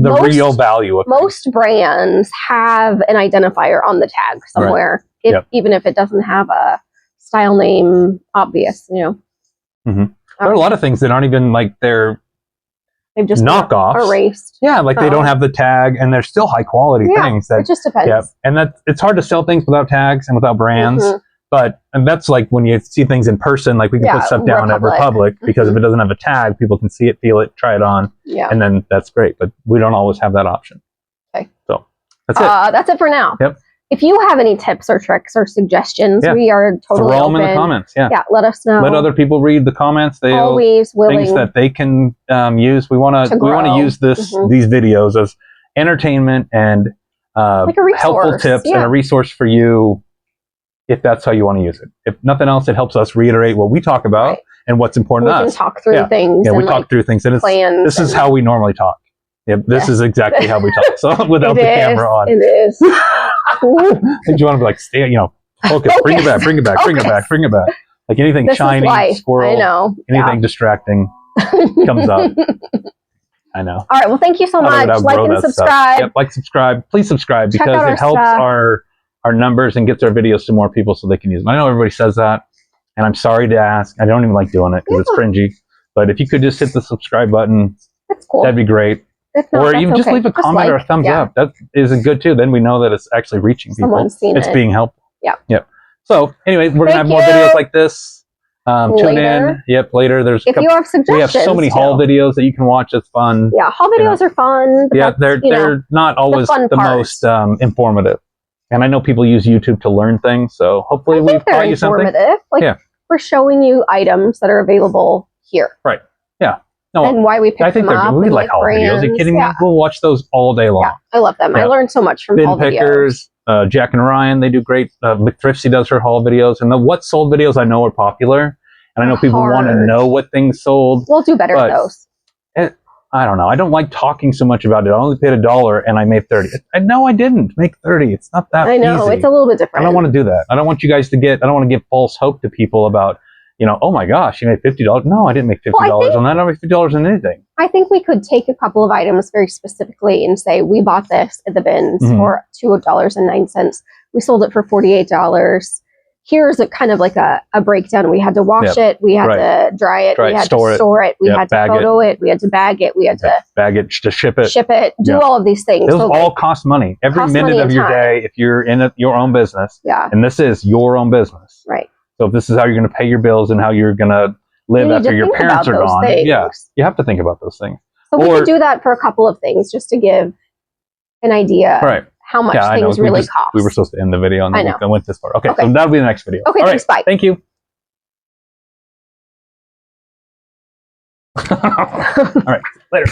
the real value of most brands have an identifier on the tag somewhere, even if it doesn't have a style name obvious, There are a lot of things that aren't even like they've just knockoffs, erased. Yeah, like they don't have the tag, and they're still high quality things. It just depends. Yeah, and it's hard to sell things without tags and without brands. And that's like when you see things in person, like we can put stuff down at Republic, because if it doesn't have a tag, people can see it, feel it, try it on, and then that's great. But we don't always have that option. Okay, so that's it. That's it for now. Yep. If you have any tips or tricks or suggestions, we are totally throw them in the comments. Yeah, let us know. Let other people read the comments. They always willing things that they can use. We want to use these videos as entertainment and like a helpful tips and a resource for you, if that's how you want to use it. If nothing else, it helps us reiterate what we talk about and what's important to us. We can talk through things. Yeah, we talk through things, and this is how we normally talk. Yep, this is exactly how we talk. So without the camera on, it is. And you want to be like, stay, focus, bring it back, bring it back, bring it back, bring it back. Like anything shiny, squirrel, anything distracting comes up. I know. All right. Well, thank you so much. Like and subscribe. Yep, like, subscribe. Please subscribe, because it helps our numbers and gets our videos to more people so they can use them. I know everybody says that, and I'm sorry to ask. I don't even like doing it because it's cringy. But if you could just hit the subscribe button, that's cool. That'd be great. Or even just leave a comment or a thumbs up. That isn't good too. Then we know that it's actually reaching people. It's being helpful. Yeah. Yep. So anyway, we're going to have more videos like this. Tune in. Yep, later. If you have suggestions, we have so many haul videos that you can watch. It's fun. Yeah, haul videos are fun. Yeah, they're not always the most informative. And I know people use YouTube to learn things, so hopefully we've taught you something. Like, we're showing you items that are available here. Right. Yeah. No, and why we pick them up. We like haul videos. Are you kidding me? We'll watch those all day long. Yeah, I love them. I learned so much from haul videos. Jack and Ryan, they do great. McThrifty does her haul videos. And the what sold videos I know are popular. And I know people want to know what things sold. We'll do better at those. I don't know. I don't like talking so much about it. I only paid $1 and I made 30. No, I didn't make 30. It's not that easy. I know. It's a little bit different. I don't want to do that. I don't want you guys to I don't want to give false hope to people about, oh my gosh, you made $50. No, I didn't make $50 on that. I don't make $50 on anything. I think we could take a couple of items very specifically and say, we bought this at the bins for $2.09. We sold it for $48. Here's a kind of like a breakdown. We had to wash it. We had to dry it. We had to store it. We had to photo it. We had to bag it. We had to bag it, to ship it. Do all of these things. Those all cost money. Every minute of your day, if you're in your own business, and this is your own business. Right. So if this is how you're going to pay your bills and how you're going to live after your parents are gone, you have to think about those things. So we could do that for a couple of things just to give an idea how much things really cost. We were supposed to end the video and then we went this far. Okay, so that'll be the next video. Okay, thanks, bye. Thank you. All right, later.